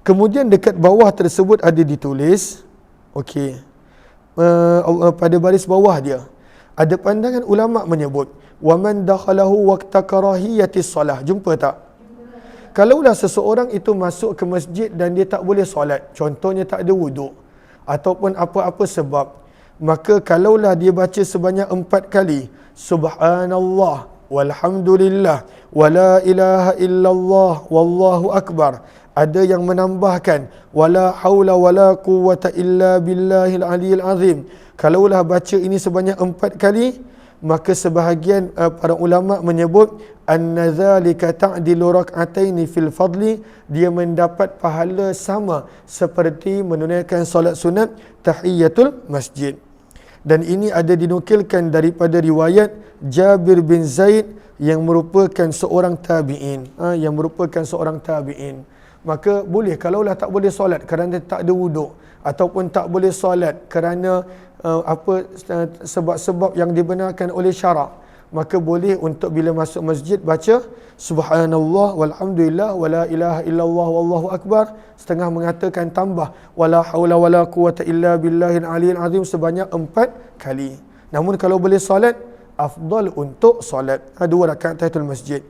Kemudian dekat bawah tersebut ada ditulis, okey, pada baris bawah dia ada pandangan ulama menyebut, waman dakhalahu waqta karahiyatis solah. Jumpa tak? Kalaulah seseorang itu masuk ke masjid dan dia tak boleh solat, contohnya tak ada wuduk ataupun apa-apa sebab, maka kalaulah dia baca sebanyak 4 kali, subhanallah walhamdulillah wala ilaha illallah wallahu akbar, ada yang menambahkan wala haula wala quwwata illa billahil aliyil azim, kalaulah baca ini sebanyak 4 kali, maka sebahagian para ulama menyebut anna zalika ta'dilu rak'ataini fil fadli, dia mendapat pahala sama seperti menunaikan solat sunat tahiyatul masjid. Dan ini ada dinukilkan daripada riwayat Jabir bin Zaid yang merupakan seorang tabi'in, Maka boleh, kalaulah tak boleh solat kerana tak ada wuduk, ataupun tak boleh solat kerana sebab-sebab yang dibenarkan oleh syarak, maka boleh untuk bila masuk masjid baca subhanallah walhamdulillah wala ilaha illallah wallahu akbar, setengah mengatakan tambah wala haula wala quwwata illa billahil aliyil azim sebanyak 4 kali. Namun kalau boleh solat, afdal untuk solat 2 rakaat tahiyatul masjid.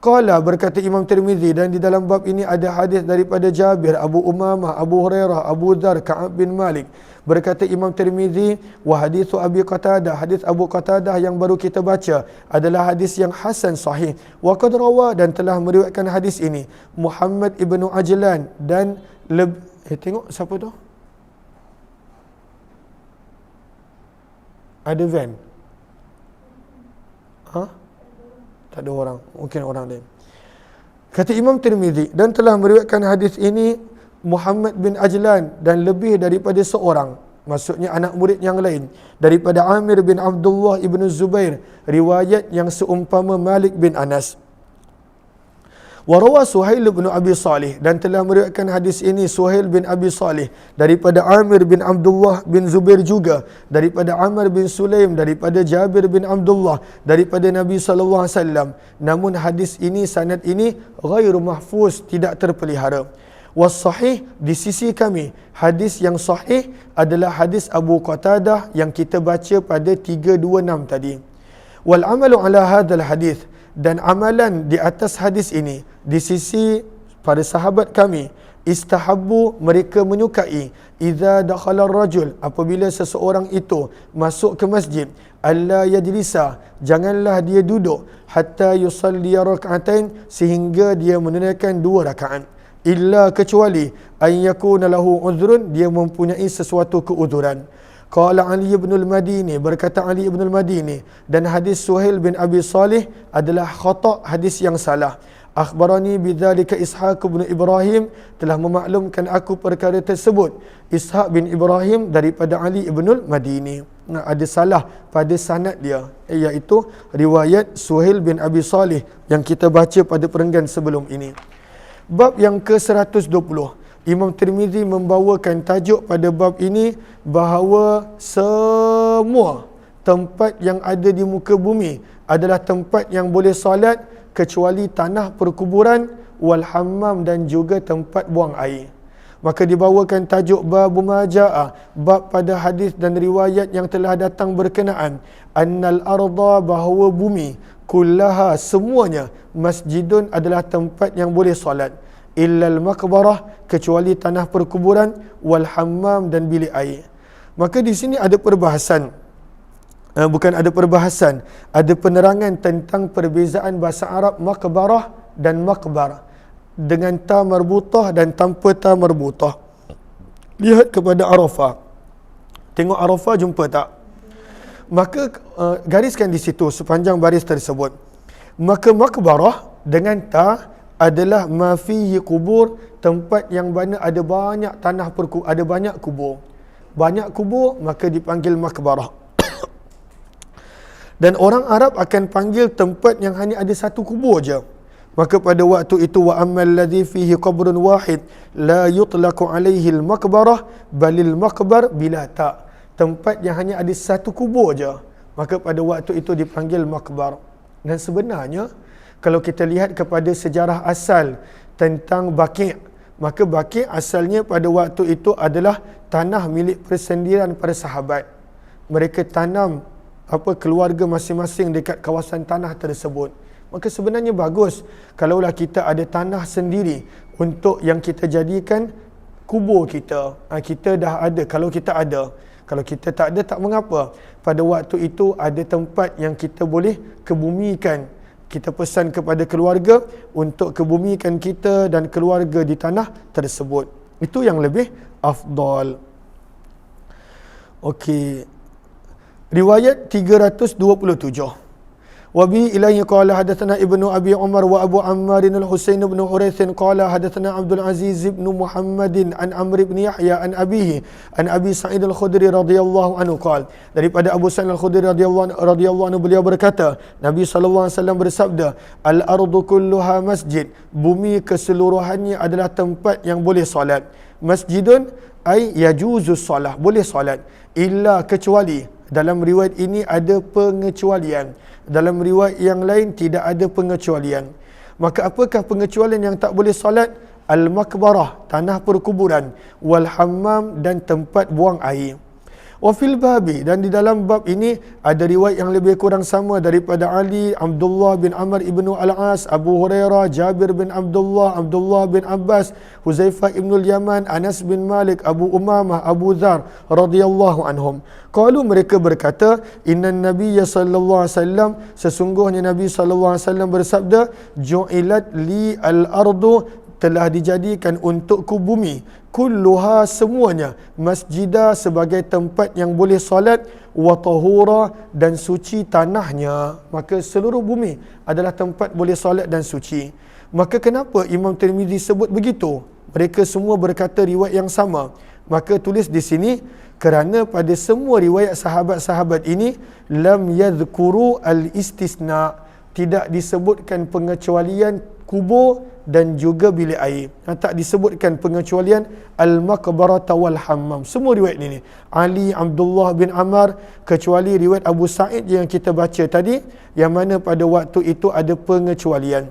Qala, berkata Imam Tirmizi, dan di dalam bab ini ada hadis daripada Jabir, Abu Umamah, Abu Hurairah, Abu Dzar, Ka'ab bin Malik. Berkata Imam Tirmizi, wa hadithu Abi Qatadah, hadis Abu Qatadah yang baru kita baca adalah hadis yang hasan sahih. Wa qad rawa, dan telah meriwayatkan hadis ini Muhammad ibnu Ajlan, dan tengok siapa tu? Ada van? Tak ada orang, mungkin orang lain. Kata Imam Tirmizi, dan telah meriwayatkan hadis ini Muhammad bin Ajlan dan lebih daripada seorang, maksudnya anak murid yang lain, daripada Amir bin Abdullah ibn Zubair, riwayat yang seumpama Malik bin Anas. Warawa Suhail bin Abi Salih, dan telah meriwayatkan hadis ini Suhail bin Abi Salih daripada Amir bin Abdullah bin Zubair juga, daripada Amr bin Sulaim, daripada Jabir bin Abdullah, daripada Nabi SAW. Namun hadis ini, sanad ini ghairu mahfuz, tidak terpelihara. Was-sahih, di sisi kami, hadis yang sahih adalah hadis Abu Qatadah yang kita baca pada 326 tadi. Wal amalu ala hadzal hadis, dan amalan di atas hadis ini di sisi para sahabat kami, istahabbu, mereka menyukai, idza dakhala ar-rajul, apabila seseorang itu masuk ke masjid, alla yajlisa, janganlah dia duduk, hatta yusalli rak'atain, sehingga dia menunaikan 2 rakaat, illa, kecuali an yakuna lahu uzrun, dia mempunyai sesuatu keuzuran. Qala Ali ibn al-Madini, berkata Ali ibn al-Madini, dan hadis Suhail bin Abi Salih adalah khata', hadis yang salah. Akhbarani bidzalika Ishaq bin Ibrahim, telah memaklumkan aku perkara tersebut Ishaq bin Ibrahim daripada Ali ibn al-Madini. Ada salah pada sanad dia, iaitu riwayat Suhail bin Abi Salih yang kita baca pada perenggan sebelum ini. Bab yang ke-120, Imam Tirmizi membawakan tajuk pada bab ini bahawa semua tempat yang ada di muka bumi adalah tempat yang boleh solat kecuali tanah perkuburan, wal hammam, dan juga tempat buang air. Maka dibawakan tajuk babu majaa, bab pada hadis dan riwayat yang telah datang berkenaan, annal arda, bahawa bumi, kullaha, semuanya, masjidun, adalah tempat yang boleh solat, illal maqbarah, kecuali tanah perkuburan, wal hammam, dan bilik air. Maka di sini ada perbahasan, ada penerangan tentang perbezaan bahasa Arab maqbarah dan maqbar, dengan ta marbutah dan tanpa ta marbutah. Lihat kepada Arafah, tengok Arafah, jumpa tak? Maka gariskan di situ sepanjang baris tersebut. Maka maqbarah dengan ta adalah ma fihi kubur, tempat yang mana ada banyak tanah ada banyak kubur. Banyak kubur, maka dipanggil maqbarah. Dan orang Arab akan panggil tempat yang hanya ada satu kubur je. Maka pada waktu itu, wa ammal ladzi fihi qabrun wahid la yutlaqu alaihi al-maqbarah balil maqbar bila ta. Tempat yang hanya ada satu kubur je, maka pada waktu itu dipanggil maqbar. Dan sebenarnya kalau kita lihat kepada sejarah asal tentang Baqi', maka Baqi' asalnya pada waktu itu adalah tanah milik persendirian para sahabat. Mereka tanam keluarga masing-masing dekat kawasan tanah tersebut. Maka sebenarnya bagus kalaulah kita ada tanah sendiri untuk yang kita jadikan kubur kita. Kita dah ada, kalau kita ada. Kalau kita tak ada, tak mengapa. Pada waktu itu ada tempat yang kita boleh kebumikan. Kita pesan kepada keluarga untuk kebumikan kita dan keluarga di tanah tersebut. Itu yang lebih afdal. Okey. Riwayat 327. Wabi ilaihi qala hadatsana Ibnu Abi Umar wa Abu Ammar al-Husain bin Huraits qala hadatsana Abdul Aziz bin Muhammadin an Amr bin Yahya an abihi an Abi Sa'id al-Khudri radhiyallahu anhu qala, daripada Abu Sa'id al-Khudri radhiyallahu anhu beliau berkata, Nabi sallallahu alaihi wasallam bersabda, al-ardu kulluha masjid, bumi keseluruhannya adalah tempat yang boleh solat. Masjidun ay yajuzu solat, boleh solat, illa kecuali, dalam riwayat ini ada pengecualian, dalam riwayat yang lain tidak ada pengecualian. Maka apakah pengecualian yang tak boleh solat? Al-makbarah, tanah perkuburan, wal hammam, dan tempat buang air. Wa fil babi, dan di dalam bab ini ada riwayat yang lebih kurang sama daripada Ali, Abdullah bin Amr ibnu Al-As, Abu Hurairah, Jabir bin Abdullah, Abdullah bin Abbas, Huzaifah ibn Yaman, Anas bin Malik, Abu Umamah, Abu Dzar radhiyallahu anhum. Qalu, mereka berkata, innan nabiyya sallallahu alaihi wasallam, sesungguhnya Nabi sallallahu alaihi wasallam bersabda, ju'ilat li al-ardu, telah dijadikan untukku bumi, kulluha, semuanya, masjidah, sebagai tempat yang boleh solat, wa tahura, dan suci tanahnya. Maka seluruh bumi adalah tempat boleh solat dan suci. Maka kenapa Imam Tirmizi sebut begitu? Mereka semua berkata riwayat yang sama. Maka tulis di sini, kerana pada semua riwayat sahabat-sahabat ini lam yadhkuru al-istisna, tidak disebutkan pengecualian kubur dan juga bilik air. Tak disebutkan pengecualian al-maqbarata wal hammam. Semua riwayat ini, Ali, Abdullah bin Amr, kecuali riwayat Abu Sa'id yang kita baca tadi, yang mana pada waktu itu ada pengecualian.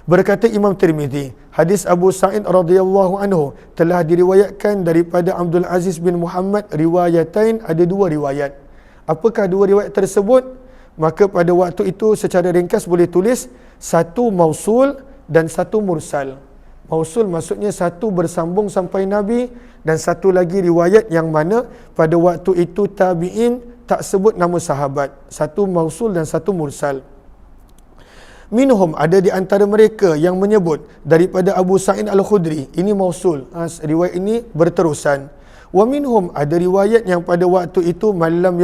Berkata Imam Tirmizi, hadis Abu Sa'id radhiyallahu anhu telah diriwayatkan daripada Abdul Aziz bin Muhammad, riwayatain, ada dua riwayat. Apakah dua riwayat tersebut? Maka pada waktu itu secara ringkas boleh tulis satu mausul dan satu mursal. Mausul maksudnya satu bersambung sampai Nabi, dan satu lagi riwayat yang mana pada waktu itu tabi'in tak sebut nama sahabat. Satu mausul dan satu mursal. Minhum, ada di antara mereka yang menyebut daripada Abu Sa'id al-Khudri, ini mausul, riwayat ini berterusan. Wa minhum, ada riwayat yang pada waktu itu man lam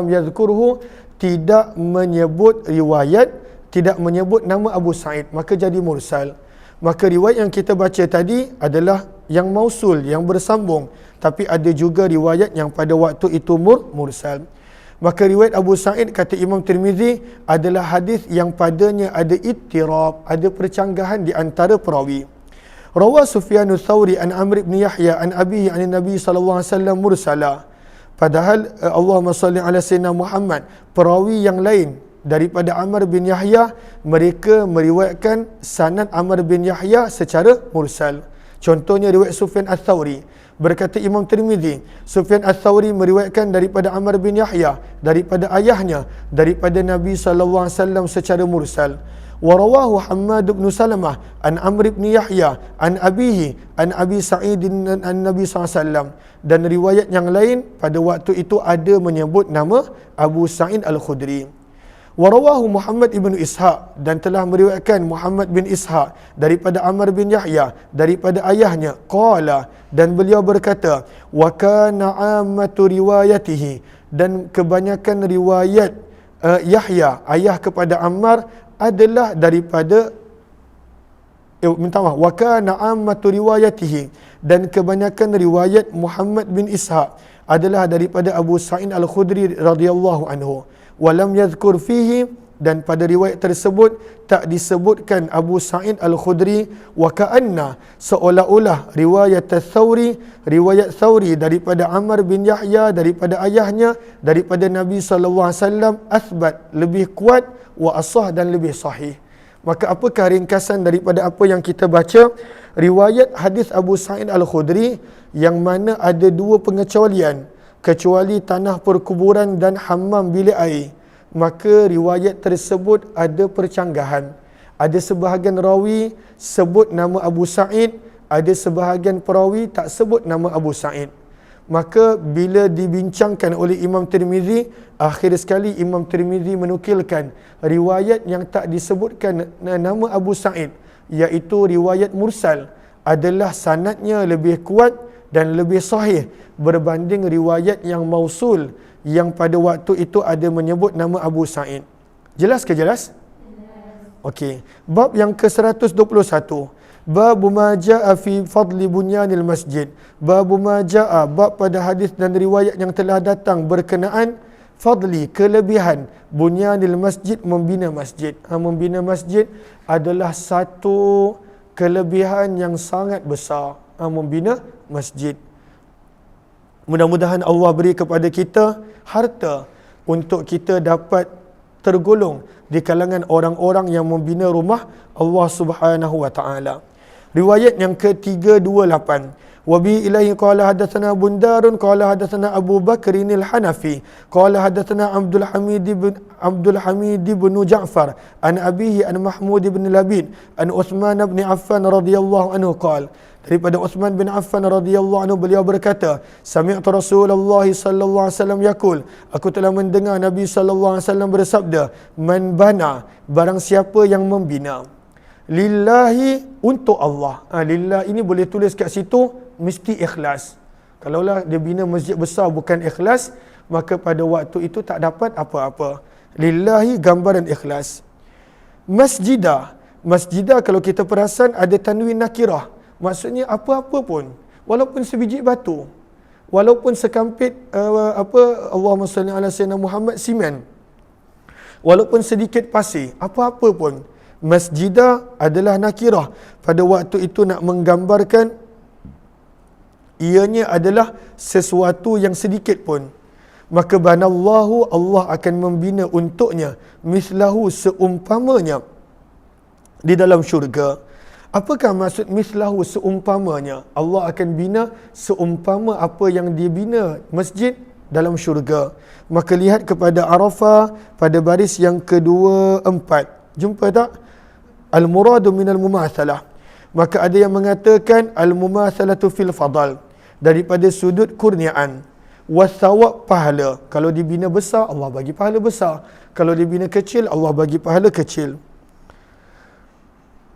yadhkurhu, tidak menyebut riwayat, tidak menyebut nama Abu Sa'id, maka jadi mursal. Maka riwayat yang kita baca tadi adalah yang mausul, yang bersambung, tapi ada juga riwayat yang pada waktu itu mursal. Maka riwayat Abu Sa'id, kata Imam Tirmizi, adalah hadis yang padanya ada ittirab, ada percanggahan di antara perawi. Rawa Sufyan ats-Tsauri an Amr bin Yahya an abihi an Nabi sallallahu alaihi wasallam mursala. Padahal Allahumma salli ala sayyidina Muhammad, perawi yang lain daripada Amr bin Yahya, mereka meriwayatkan sanad Amr bin Yahya secara mursal. Contohnya riwayat Sufyan ats-Tsauri. Berkata Imam Tirmizi, Sufyan ats-Tsauri meriwayatkan daripada Amr bin Yahya, daripada ayahnya, daripada Nabi sallallahu alaihi wasallam secara mursal. Wa rawahu Hammad bin Salamah an Amr bin Yahya an abihi an Abi Sa'id an Nabi sallallahu alaihi wasallam. Dan riwayat yang lain pada waktu itu ada menyebut nama Abu Sa'id al-Khudri. Warawahu Muhammad ibn Ishaq, dan telah meriwayatkan Muhammad bin Ishaq daripada Amr bin Yahya, daripada ayahnya, qala, dan beliau berkata, wa kana ammatu riwayatihi, dan kebanyakan riwayat Yahya, ayah kepada Ammar, adalah daripada wa kana ammatu riwayatihi, dan kebanyakan riwayat Muhammad bin Ishaq adalah daripada Abu Sa'id al-Khudri radhiyallahu anhu. Walam yadhkur fihi, dan pada riwayat tersebut tak disebutkan Abu Sa'id al-Khudri. Wa ka'anna, seolah-olah riwayat Ats-Tsauri, riwayat Tsauri daripada Amr bin Yahya, daripada ayahnya, daripada Nabi sallallahu alaihi wasallam, athbat, lebih kuat, wa asah, dan lebih sahih. Maka apakah ringkasan daripada apa yang kita baca? Riwayat hadis Abu Sa'id al-Khudri yang mana ada dua pengecualian, kecuali tanah perkuburan dan hammam bilik air, maka riwayat tersebut ada percanggahan. Ada sebahagian rawi sebut nama Abu Sa'id, ada sebahagian perawi tak sebut nama Abu Sa'id. Maka bila dibincangkan oleh Imam Tirmizi, akhir sekali Imam Tirmizi menukilkan riwayat yang tak disebutkan nama Abu Sa'id, iaitu riwayat mursal, adalah sanadnya lebih kuat dan lebih sahih berbanding riwayat yang mausul yang pada waktu itu ada menyebut nama Abu Sa'id. Jelas ke jelas? Okey. Bab yang ke-121. Bab ma jaa fi fadli bunyanil masjid. Bab ma jaa, bab pada hadis dan riwayat yang telah datang berkenaan fadli, kelebihan bunyanil masjid, membina masjid. Membina masjid adalah satu kelebihan yang sangat besar. Membina masjid. Mudah-mudahan Allah beri kepada kita harta untuk kita dapat tergolong di kalangan orang-orang yang membina rumah Allah Subhanahu wa taala. Riwayat yang ke-328. Wa bi ilaihi qala hadatsana Bundarun qala hadatsana Abu Bakr al-Hanafi qala hadatsana Abdul Hamid bin Ja'far an abihi an Mahmud bin Labid an Uthman bin Affan radhiyallahu anhu qala, daripada Uthman bin Affan radhiyallahu anhu beliau berkata, sami'tu Rasulullah sallallahu alaihi wasallam yaqul, aku telah mendengar Nabi sallallahu alaihi wasallam bersabda, man bana, barang siapa yang membina, lillahi, untuk Allah. Lillah ini boleh tulis kat situ mesti ikhlas. Kalaulah dia bina masjid besar bukan ikhlas, maka pada waktu itu tak dapat apa-apa. Lillahi gambaran ikhlas. Masjidah, masjidah kalau kita perasan ada tanwin nakirah. Maksudnya apa-apa pun, walaupun sebiji batu, walaupun sekampit Allahumma salli ala sayyidina Muhammad simen, walaupun sedikit pasir, apa-apa pun, masjidah adalah nakirah. Pada waktu itu nak menggambarkan ianya adalah sesuatu yang sedikit pun. Maka banallahu, Allah akan membina untuknya, mislahu, seumpamanya di dalam syurga. Apakah maksud mislahu, seumpamanya? Allah akan bina seumpama apa yang dia bina masjid dalam syurga. Maka lihat kepada Arafah pada baris yang ke-24. Jumpa tak? Al-muradu minal mumathalah. Maka ada yang mengatakan al-mumathalatu fil fadal, daripada sudut kurniaan. Wasawab, pahala. Kalau dibina besar, Allah bagi pahala besar. Kalau dibina kecil, Allah bagi pahala kecil.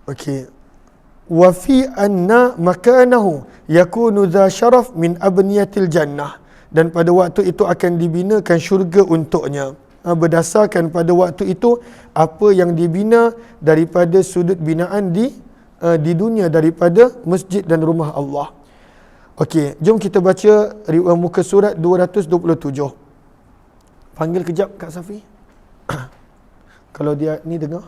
Okey. Wa fi anna makanahu yakunu dha syaraf min abniyatil jannah, dan pada waktu itu akan dibinakan syurga untuknya. Berdasarkan pada waktu itu apa yang dibina daripada sudut binaan di dunia, daripada masjid dan rumah Allah. Okey, jom kita baca muka surat 227. Panggil kejap Kak Safi. Kalau dia ni dengar.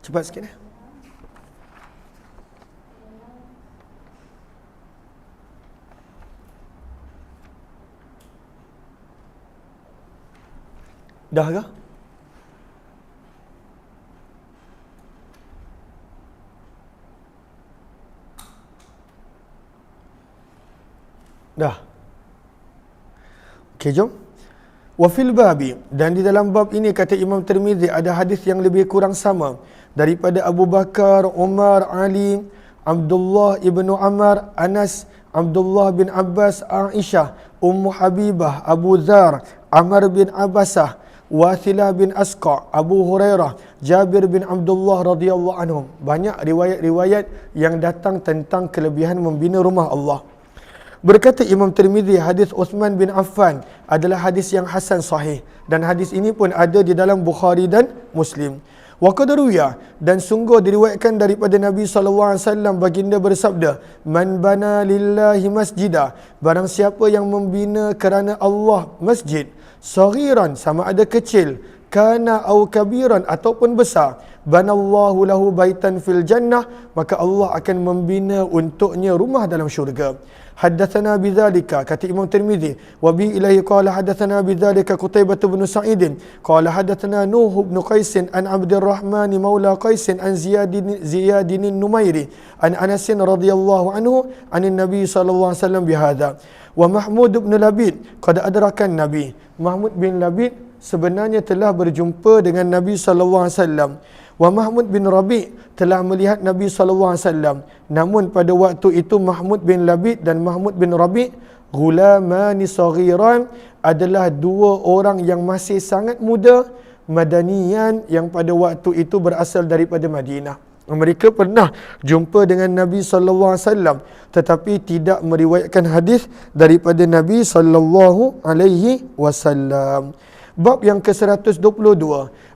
Cepat sikit eh. Dah ke? Dah. Okey, jom. Wa fil babi, dan di dalam bab ini kata Imam Tirmizi ada hadis yang lebih kurang sama daripada Abu Bakar, Umar, Ali, Abdullah ibnu Amr, Anas, Abdullah bin Abbas, Aisyah, Ummu Habibah, Abu Dzar, Amr bin Abbasah, Wathilah bin Asqa, Abu Hurairah, Jabir bin Abdullah radhiyallahu anhum. Banyak riwayat-riwayat yang datang tentang kelebihan membina rumah Allah. Berkata Imam Tirmizi, hadis Uthman bin Affan adalah hadis yang hasan sahih, dan hadis ini pun ada di dalam Bukhari dan Muslim. Wa qad ruwiya, dan sungguh diriwayatkan daripada Nabi SAW, baginda bersabda, man bana lillahi masjidah, barang siapa yang membina kerana Allah masjid, saghiran, sama ada kecil, kana au kabiran, ataupun besar, banallahu lahu baitan fil jannah, maka Allah akan membina untuknya rumah dalam syurga. Haddatsana bidzalika, kata Imam Tirmizi, wa bi ilaihi qala hadatsana bidzalika Qutaibah bin Sa'id qala hadatsana Nuh bin Qais an Abdurrahman maula Qais an Ziyadin Numairi an Anas radhiyallahu anhu an Nabi sallallahu alaihi wasallam bihadza. Wa Mahmud bin Labid qad adrakan Nabi. Mahmud bin Labid sebenarnya telah berjumpa dengan Nabi sallallahu alaihi wasallam. Wa Mahmud bin Rabi' telah melihat Nabi sallallahu alaihi wasallam. Namun pada waktu itu Mahmud bin Labid dan Mahmud bin Rabi' gulamani saghiran adalah dua orang yang masih sangat muda, madaniyan, yang pada waktu itu berasal daripada Madinah. Mereka pernah jumpa dengan Nabi sallallahu alaihi wasallam tetapi tidak meriwayatkan hadis daripada Nabi sallallahu alaihi wasallam. Bab yang ke-122,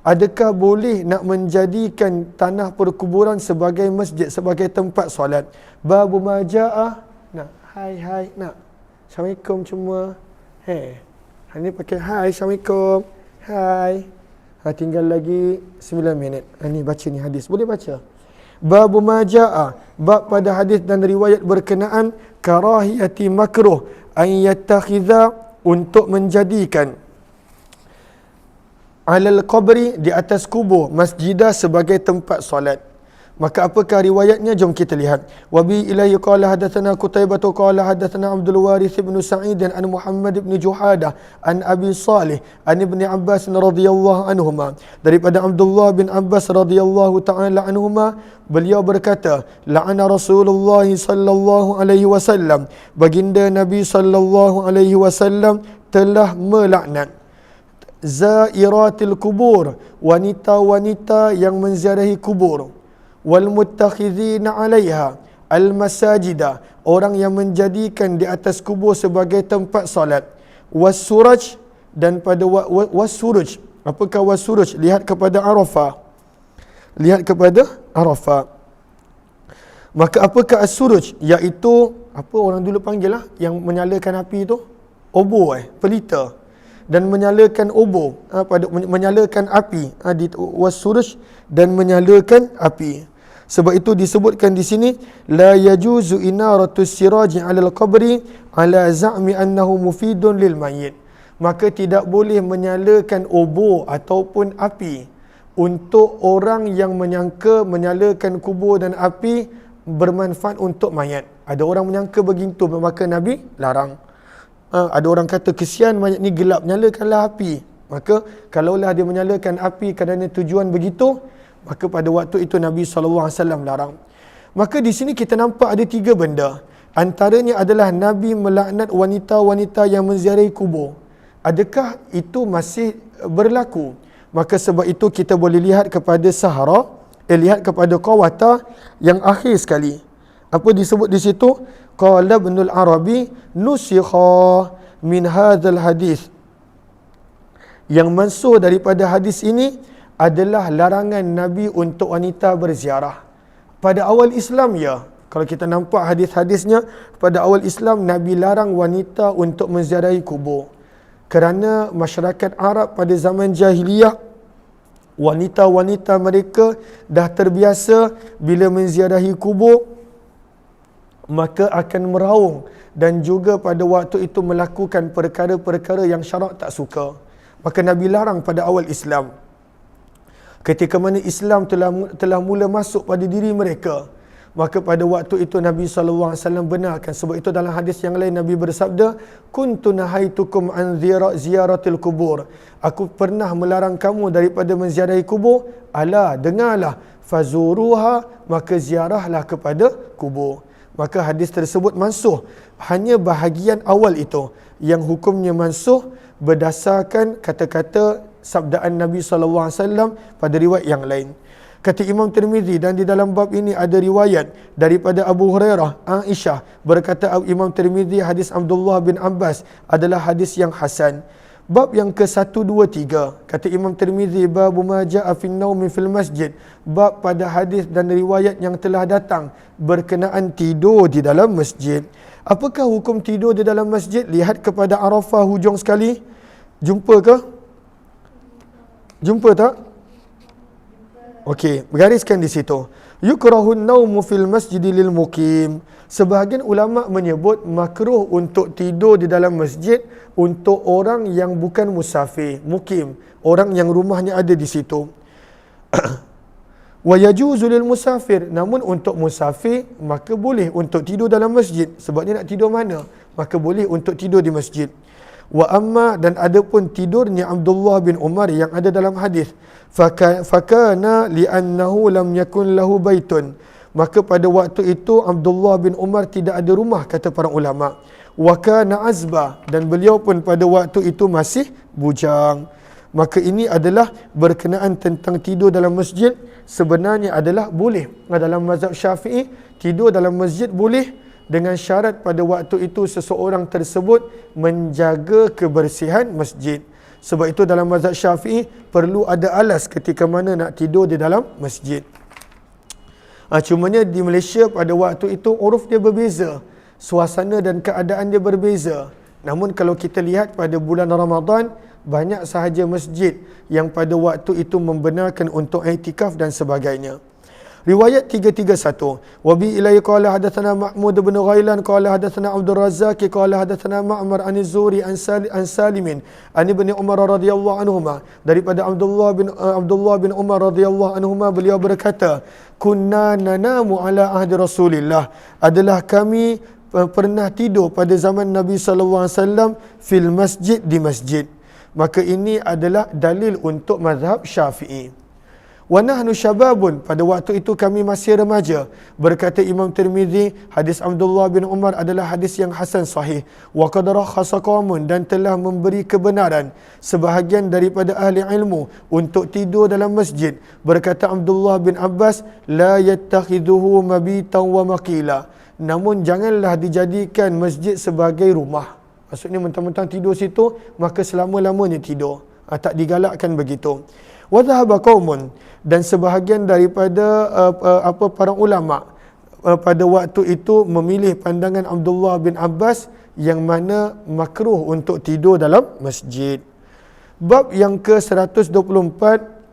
adakah boleh nak menjadikan tanah perkuburan sebagai masjid, sebagai tempat solat? Babu maja'ah. Nak, hai, nak. Assalamualaikum cuma. Ini pakai hai, Assalamualaikum. Hai. Tinggal lagi 9 minit. Ini baca ni hadis. Boleh baca? Babu maja'ah. Bab pada hadis dan riwayat berkenaan karahiyati makruh an yattakhidha, untuk menjadikan alal qabri, di atas kubur, masjidah, sebagai tempat solat. Maka apakah riwayatnya? Jom kita lihat. Wa bi ilaihi qala hadatsana Qutaibah qala hadatsana Abdul Warith bin Sa'id an Muhammad bin Juhadah an Abi Salih an Ibn Abbas radhiyallahu anhuma. Daripada Abdullah bin Abbas radhiyallahu taala anhuma, beliau berkata, la'ana Rasulullah sallallahu alaihi wasallam, baginda Nabi sallallahu alaihi wasallam telah melaknat zairatil kubur, wanita-wanita yang menziarahi kubur, wal muttakhidhina 'alaiha al masajida, orang yang menjadikan di atas kubur sebagai tempat solat, wasuraj, dan pada wasuruj. Apakah wasuruj? Lihat kepada Arafah. Lihat kepada Arafah. Maka apakah as-suruj? Iaitu apa orang dulu panggil lah, yang menyalakan api tu? Obor, pelita. Dan menyalakan obor, menyalakan api, wasuruj, dan menyalakan api. Sebab itu disebutkan di sini, la yajuzu inaratus siraji 'alal qabri 'ala za'mi annahu mufidun lil mayyit. Maka tidak boleh menyalakan obor ataupun api untuk orang yang menyangka menyalakan kubur dan api bermanfaat untuk mayat. Ada orang menyangka begitu, maka Nabi larang. Ada orang kata, kesian mayat ni gelap, nyalakanlah api. Maka kalaulah dia menyalakan api kerana tujuan begitu, maka pada waktu itu Nabi SAW larang. Maka di sini kita nampak ada 3 benda. Antaranya adalah Nabi melaknat wanita-wanita yang menziarahi kubur. Adakah itu masih berlaku? Maka sebab itu kita boleh lihat kepada Sahara, lihat kepada Qawata yang akhir sekali. Apa disebut di situ? Qala Ibnul Arabi nusikha min hadzal hadis. Yang mansuh daripada hadis ini adalah larangan Nabi untuk wanita berziarah. Pada awal Islam kalau kita nampak hadis-hadisnya, pada awal Islam Nabi larang wanita untuk menziarahi kubur. Kerana masyarakat Arab pada zaman jahiliyah, wanita-wanita mereka dah terbiasa bila menziarahi kubur maka akan meraung, dan juga pada waktu itu melakukan perkara-perkara yang syarak tak suka. Maka Nabi larang pada awal Islam. Ketika mana Islam telah mula masuk pada diri mereka, maka pada waktu itu Nabi SAW benarkan. Sebab itu dalam hadis yang lain Nabi bersabda, kuntu nahaitukum an ziyaratil kubur. Aku pernah melarang kamu daripada menziarahi kubur. Ala, dengarlah, fazuruha, maka ziarahlah kepada kubur. Maka hadis tersebut mansuh. Hanya bahagian awal itu yang hukumnya mansuh berdasarkan kata-kata sabdaan Nabi SAW pada riwayat yang lain. Kata Imam Tirmizi, dan di dalam bab ini ada riwayat daripada Abu Hurairah, Aisyah, berkata Imam Tirmizi, hadis Abdullah bin Abbas adalah hadis yang hasan. Bab yang ke-123, kata Imam Tirmizi, babu ma ja'a fin naumi fil masjid, bab pada hadis dan riwayat yang telah datang berkenaan tidur di dalam masjid. Apakah hukum tidur di dalam masjid? Lihat kepada Arafah hujung sekali. Jumpa ke? Jumpa tak? Okey, gariskan di situ. Yukrahun naumu fil masjid lil muqim. Sebahagian ulama menyebut makruh untuk tidur di dalam masjid untuk orang yang bukan musafir, mukim, orang yang rumahnya ada di situ. Wa yajuzu lil musafir, namun untuk musafir maka boleh untuk tidur dalam masjid. Sebab dia nak tidur mana? maka boleh untuk tidur di masjid. Wa amma, dan adapun tidurnya Abdullah bin Umar yang ada dalam hadis, fakana li'annahu lam yakun lahu baitun, maka pada waktu itu Abdullah bin Umar tidak ada rumah, kata para ulama. Wa kana azba, dan beliau pun pada waktu itu masih bujang. Maka ini adalah berkenaan tentang tidur dalam masjid, sebenarnya adalah boleh. Dalam mazhab Syafi'i, tidur dalam masjid boleh dengan syarat pada waktu itu seseorang tersebut menjaga kebersihan masjid. Sebab itu dalam mazhab Syafi'i perlu ada alas ketika mana nak tidur di dalam masjid. Cumanya di Malaysia pada waktu itu uruf dia berbeza, suasana dan keadaan dia berbeza. Namun kalau kita lihat pada bulan Ramadan, banyak sahaja masjid yang pada waktu itu membenarkan untuk i'tikaf dan sebagainya. Riwayat 331. Wa bi ilai qala hadatsana Mahmud bin Ghailan qala hadatsana Abdul Razzaq qala hadatsana Ma'mar an Az-Zuhri an Salim an Ibnu Umar radhiyallahu anhuma, daripada Abdullah bin Umar radhiyallahu anhuma, beliau berkata, kunna nanamu ala ahdi Rasulillah, adalah kami pernah tidur pada zaman Nabi sallallahu alaihi wasallam fil masjid, di masjid. Maka ini adalah dalil untuk mazhab Syafi'i. Wa nahnu syababun, pada waktu itu kami masih remaja. Berkata Imam Tirmizi, hadis Abdullah bin Umar adalah hadis yang hasan sahih. Wa qad rakhasa qaumun, dan telah memberi kebenaran sebahagian daripada ahli ilmu untuk tidur dalam masjid. Berkata Abdullah bin Abbas, la yattakhidhuhu mabitan wa maqila, namun janganlah dijadikan masjid sebagai rumah. Maksudnya mentang-mentang tidur situ, maka selama-lamanya tidur. Tak digalakkan begitu. Wa dhahaba qaumun, dan sebahagian daripada para ulama pada waktu itu memilih pandangan Abdullah bin Abbas yang mana makruh untuk tidur dalam masjid. Bab yang ke-124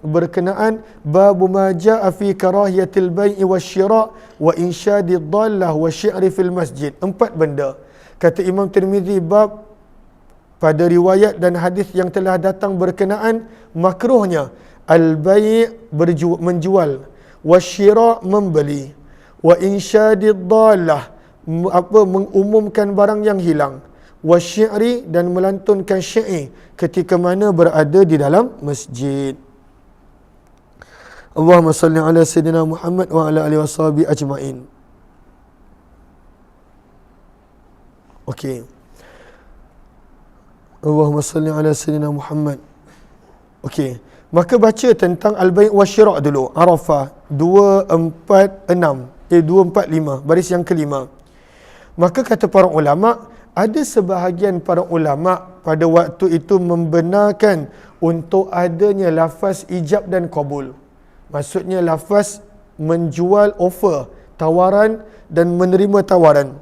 berkenaan babu ma jaa fi karahiyatil bai'i wasyira' wa insyadid dhallah wa syi'ri fil masjid. 4 benda. Kata Imam Tirmizi, bab pada riwayat dan hadis yang telah datang berkenaan makruhnya al-bai' menjual, wasyira' membeli, wa insyadid dhallah mengumumkan barang yang hilang, wasyi'ri dan melantunkan syair ketika mana berada di dalam masjid. Allahumma salli ala sayyidina Muhammad wa ala alihi washabihi ajma'in. Okey. Allahumma salli ala sayyidina Muhammad. Okey. Maka baca tentang al-bai' wasyira' dulu. Arafah 246 245 baris yang kelima. Maka kata para ulama, ada sebahagian para ulama pada waktu itu membenarkan untuk adanya lafaz ijab dan qabul. Maksudnya lafaz menjual offer, tawaran dan menerima tawaran.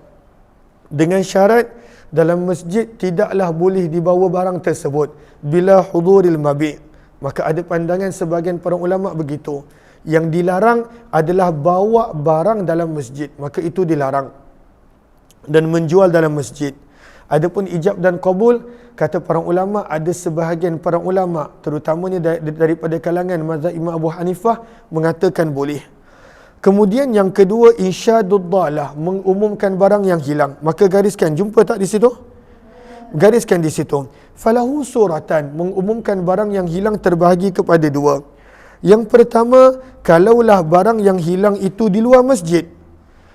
Dengan syarat dalam masjid tidaklah boleh dibawa barang tersebut bila huduril mabi'. Maka ada pandangan sebahagian para ulama begitu. Yang dilarang adalah bawa barang dalam masjid, maka itu dilarang, dan menjual dalam masjid. Adapun ijab dan qabul, kata para ulama, ada sebahagian para ulama terutamanya daripada kalangan mazhab Imam Abu Hanifah mengatakan boleh. Kemudian yang kedua, insyadud dhalah, mengumumkan barang yang hilang. Maka gariskan, jumpa tak di situ? Gariskan di situ. Falahu suratan, mengumumkan barang yang hilang terbahagi kepada dua. Yang pertama, kalaulah barang yang hilang itu di luar masjid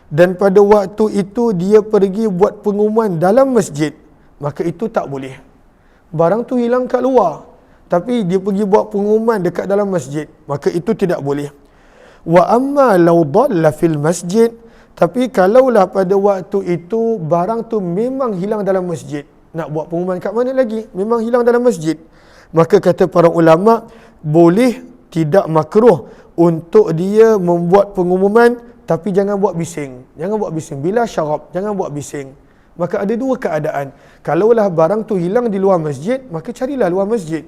dan pada waktu itu dia pergi buat pengumuman dalam masjid, maka itu tak boleh. Barang tu hilang kat luar, tapi dia pergi buat pengumuman dekat dalam masjid, maka itu tidak boleh. Wa amma law dhalla fil masjid, tapi kalaulah pada waktu itu barang tu memang hilang dalam masjid, nak buat pengumuman kat mana lagi? Memang hilang dalam masjid. Maka kata para ulama, boleh, tidak makruh untuk dia membuat pengumuman, tapi jangan buat bising. Jangan buat bising. Bila syarab, jangan buat bising. Maka ada dua keadaan. Kalaulah barang tu hilang di luar masjid, maka carilah luar masjid.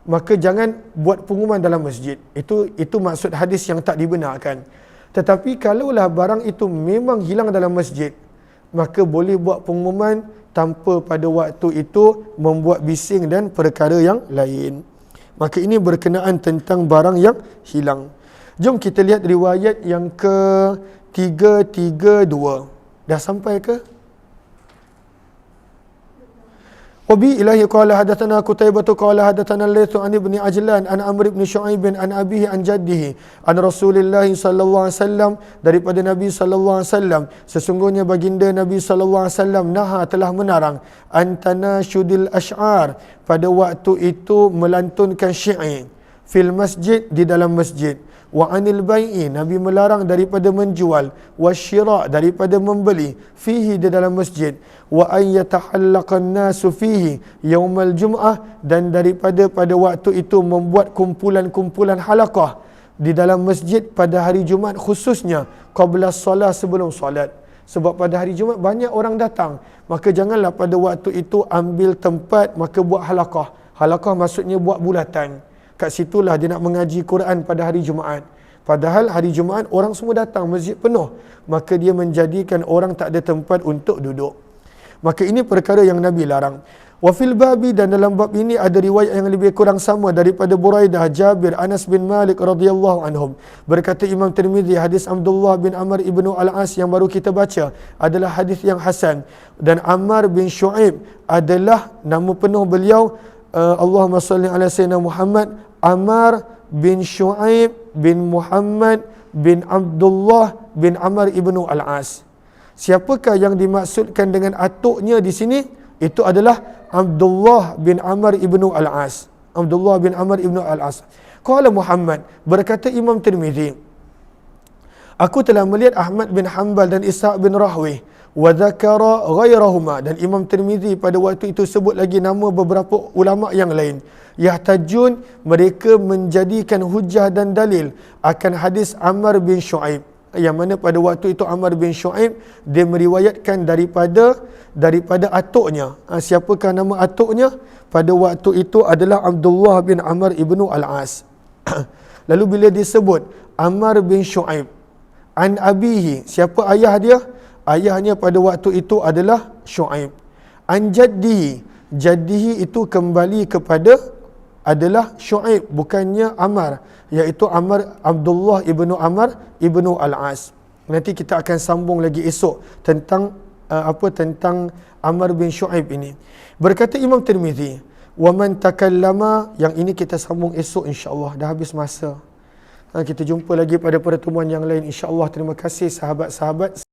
Maka jangan buat pengumuman dalam masjid. Itu maksud hadis yang tak dibenarkan. Tetapi kalaulah barang itu memang hilang dalam masjid, maka boleh buat pengumuman tanpa pada waktu itu membuat bising dan perkara yang lain. Maka ini berkenaan tentang barang yang hilang. Jom kita lihat riwayat yang ke-332. Dah sampai ke? Wabi ilahi qala hadatsana Qutaibah qala hadatsana Laits an ibni Ajlan an Amr ibn Shu'aib an abihi an jaddihi an Rasulillah sallallahu alaihi wasallam, daripada Nabi sallallahu alaihi wasallam, sesungguhnya baginda Nabi sallallahu alaihi wasallam naha telah menarang antana syudil asy'ar, pada waktu itu melantunkan syair, fil masjid, di dalam masjid, wa anil bai'i, Nabi melarang daripada menjual, wasyira, daripada membeli, fihi, di dalam masjid, wa an yatahallaqan nasu fihi yaumal jum'ah, dan daripada pada waktu itu membuat kumpulan-kumpulan halaqah di dalam masjid pada hari Jumaat, khususnya qabla solat, sebelum solat. Sebab pada hari Jumaat banyak orang datang, maka janganlah pada waktu itu ambil tempat, maka buat halaqah. Halaqah maksudnya buat bulatan. Kat situlah dia nak mengaji Quran pada hari Jumaat. Padahal hari Jumaat orang semua datang, masjid penuh, maka dia menjadikan orang tak ada tempat untuk duduk. Maka ini perkara yang Nabi larang. Wa fil babi, dan dalam bab ini ada riwayat yang lebih kurang sama daripada Buraidah, Jabir, Anas bin Malik radhiyallahu anhum. Berkata Imam Tirmizi, hadis Abdullah bin Amr ibnu Al-As yang baru kita baca adalah hadis yang hasan, dan Ammar bin Shu'aib adalah nama penuh beliau, Allahumma salli ala sayyidina Muhammad, Ammar bin Shu'aib bin Muhammad bin Abdullah bin Amr ibnu Al-As. Siapakah yang dimaksudkan dengan atuknya di sini? Itu adalah Abdullah bin Amr ibnu Al-As. Abdullah bin Amr ibnu Al-As. Qala Muhammad, berkata Imam Tirmizi, aku telah melihat Ahmad bin Hanbal dan Ishaq bin Rahwih, wa dzakara ghairahuma, dan Imam Tirmizi pada waktu itu sebut lagi nama beberapa ulama yang lain. Yahtajun, mereka menjadikan hujah dan dalil akan hadis Ammar bin Shu'aib, yang mana pada waktu itu Ammar bin Shu'aib dia meriwayatkan daripada atuknya. Siapakah nama atuknya? Pada waktu itu adalah Abdullah bin Amr ibnu Al-As. Lalu bila disebut Ammar bin Shu'aib an abihi, siapa ayah dia? Ayahnya pada waktu itu adalah Shu'aib. An jaddihi, jaddihi itu kembali kepada adalah Shu'aib, bukannya Ammar, iaitu Abdullah ibnu Amr ibnu Al-As. Nanti kita akan sambung lagi esok tentang tentang Ammar bin Shu'aib ini. Berkata Imam Tirmizi, wa man takallama, yang ini kita sambung esok insya-Allah, dah habis masa. Kita jumpa lagi pada pertemuan yang lain insya-Allah. Terima kasih sahabat-sahabat.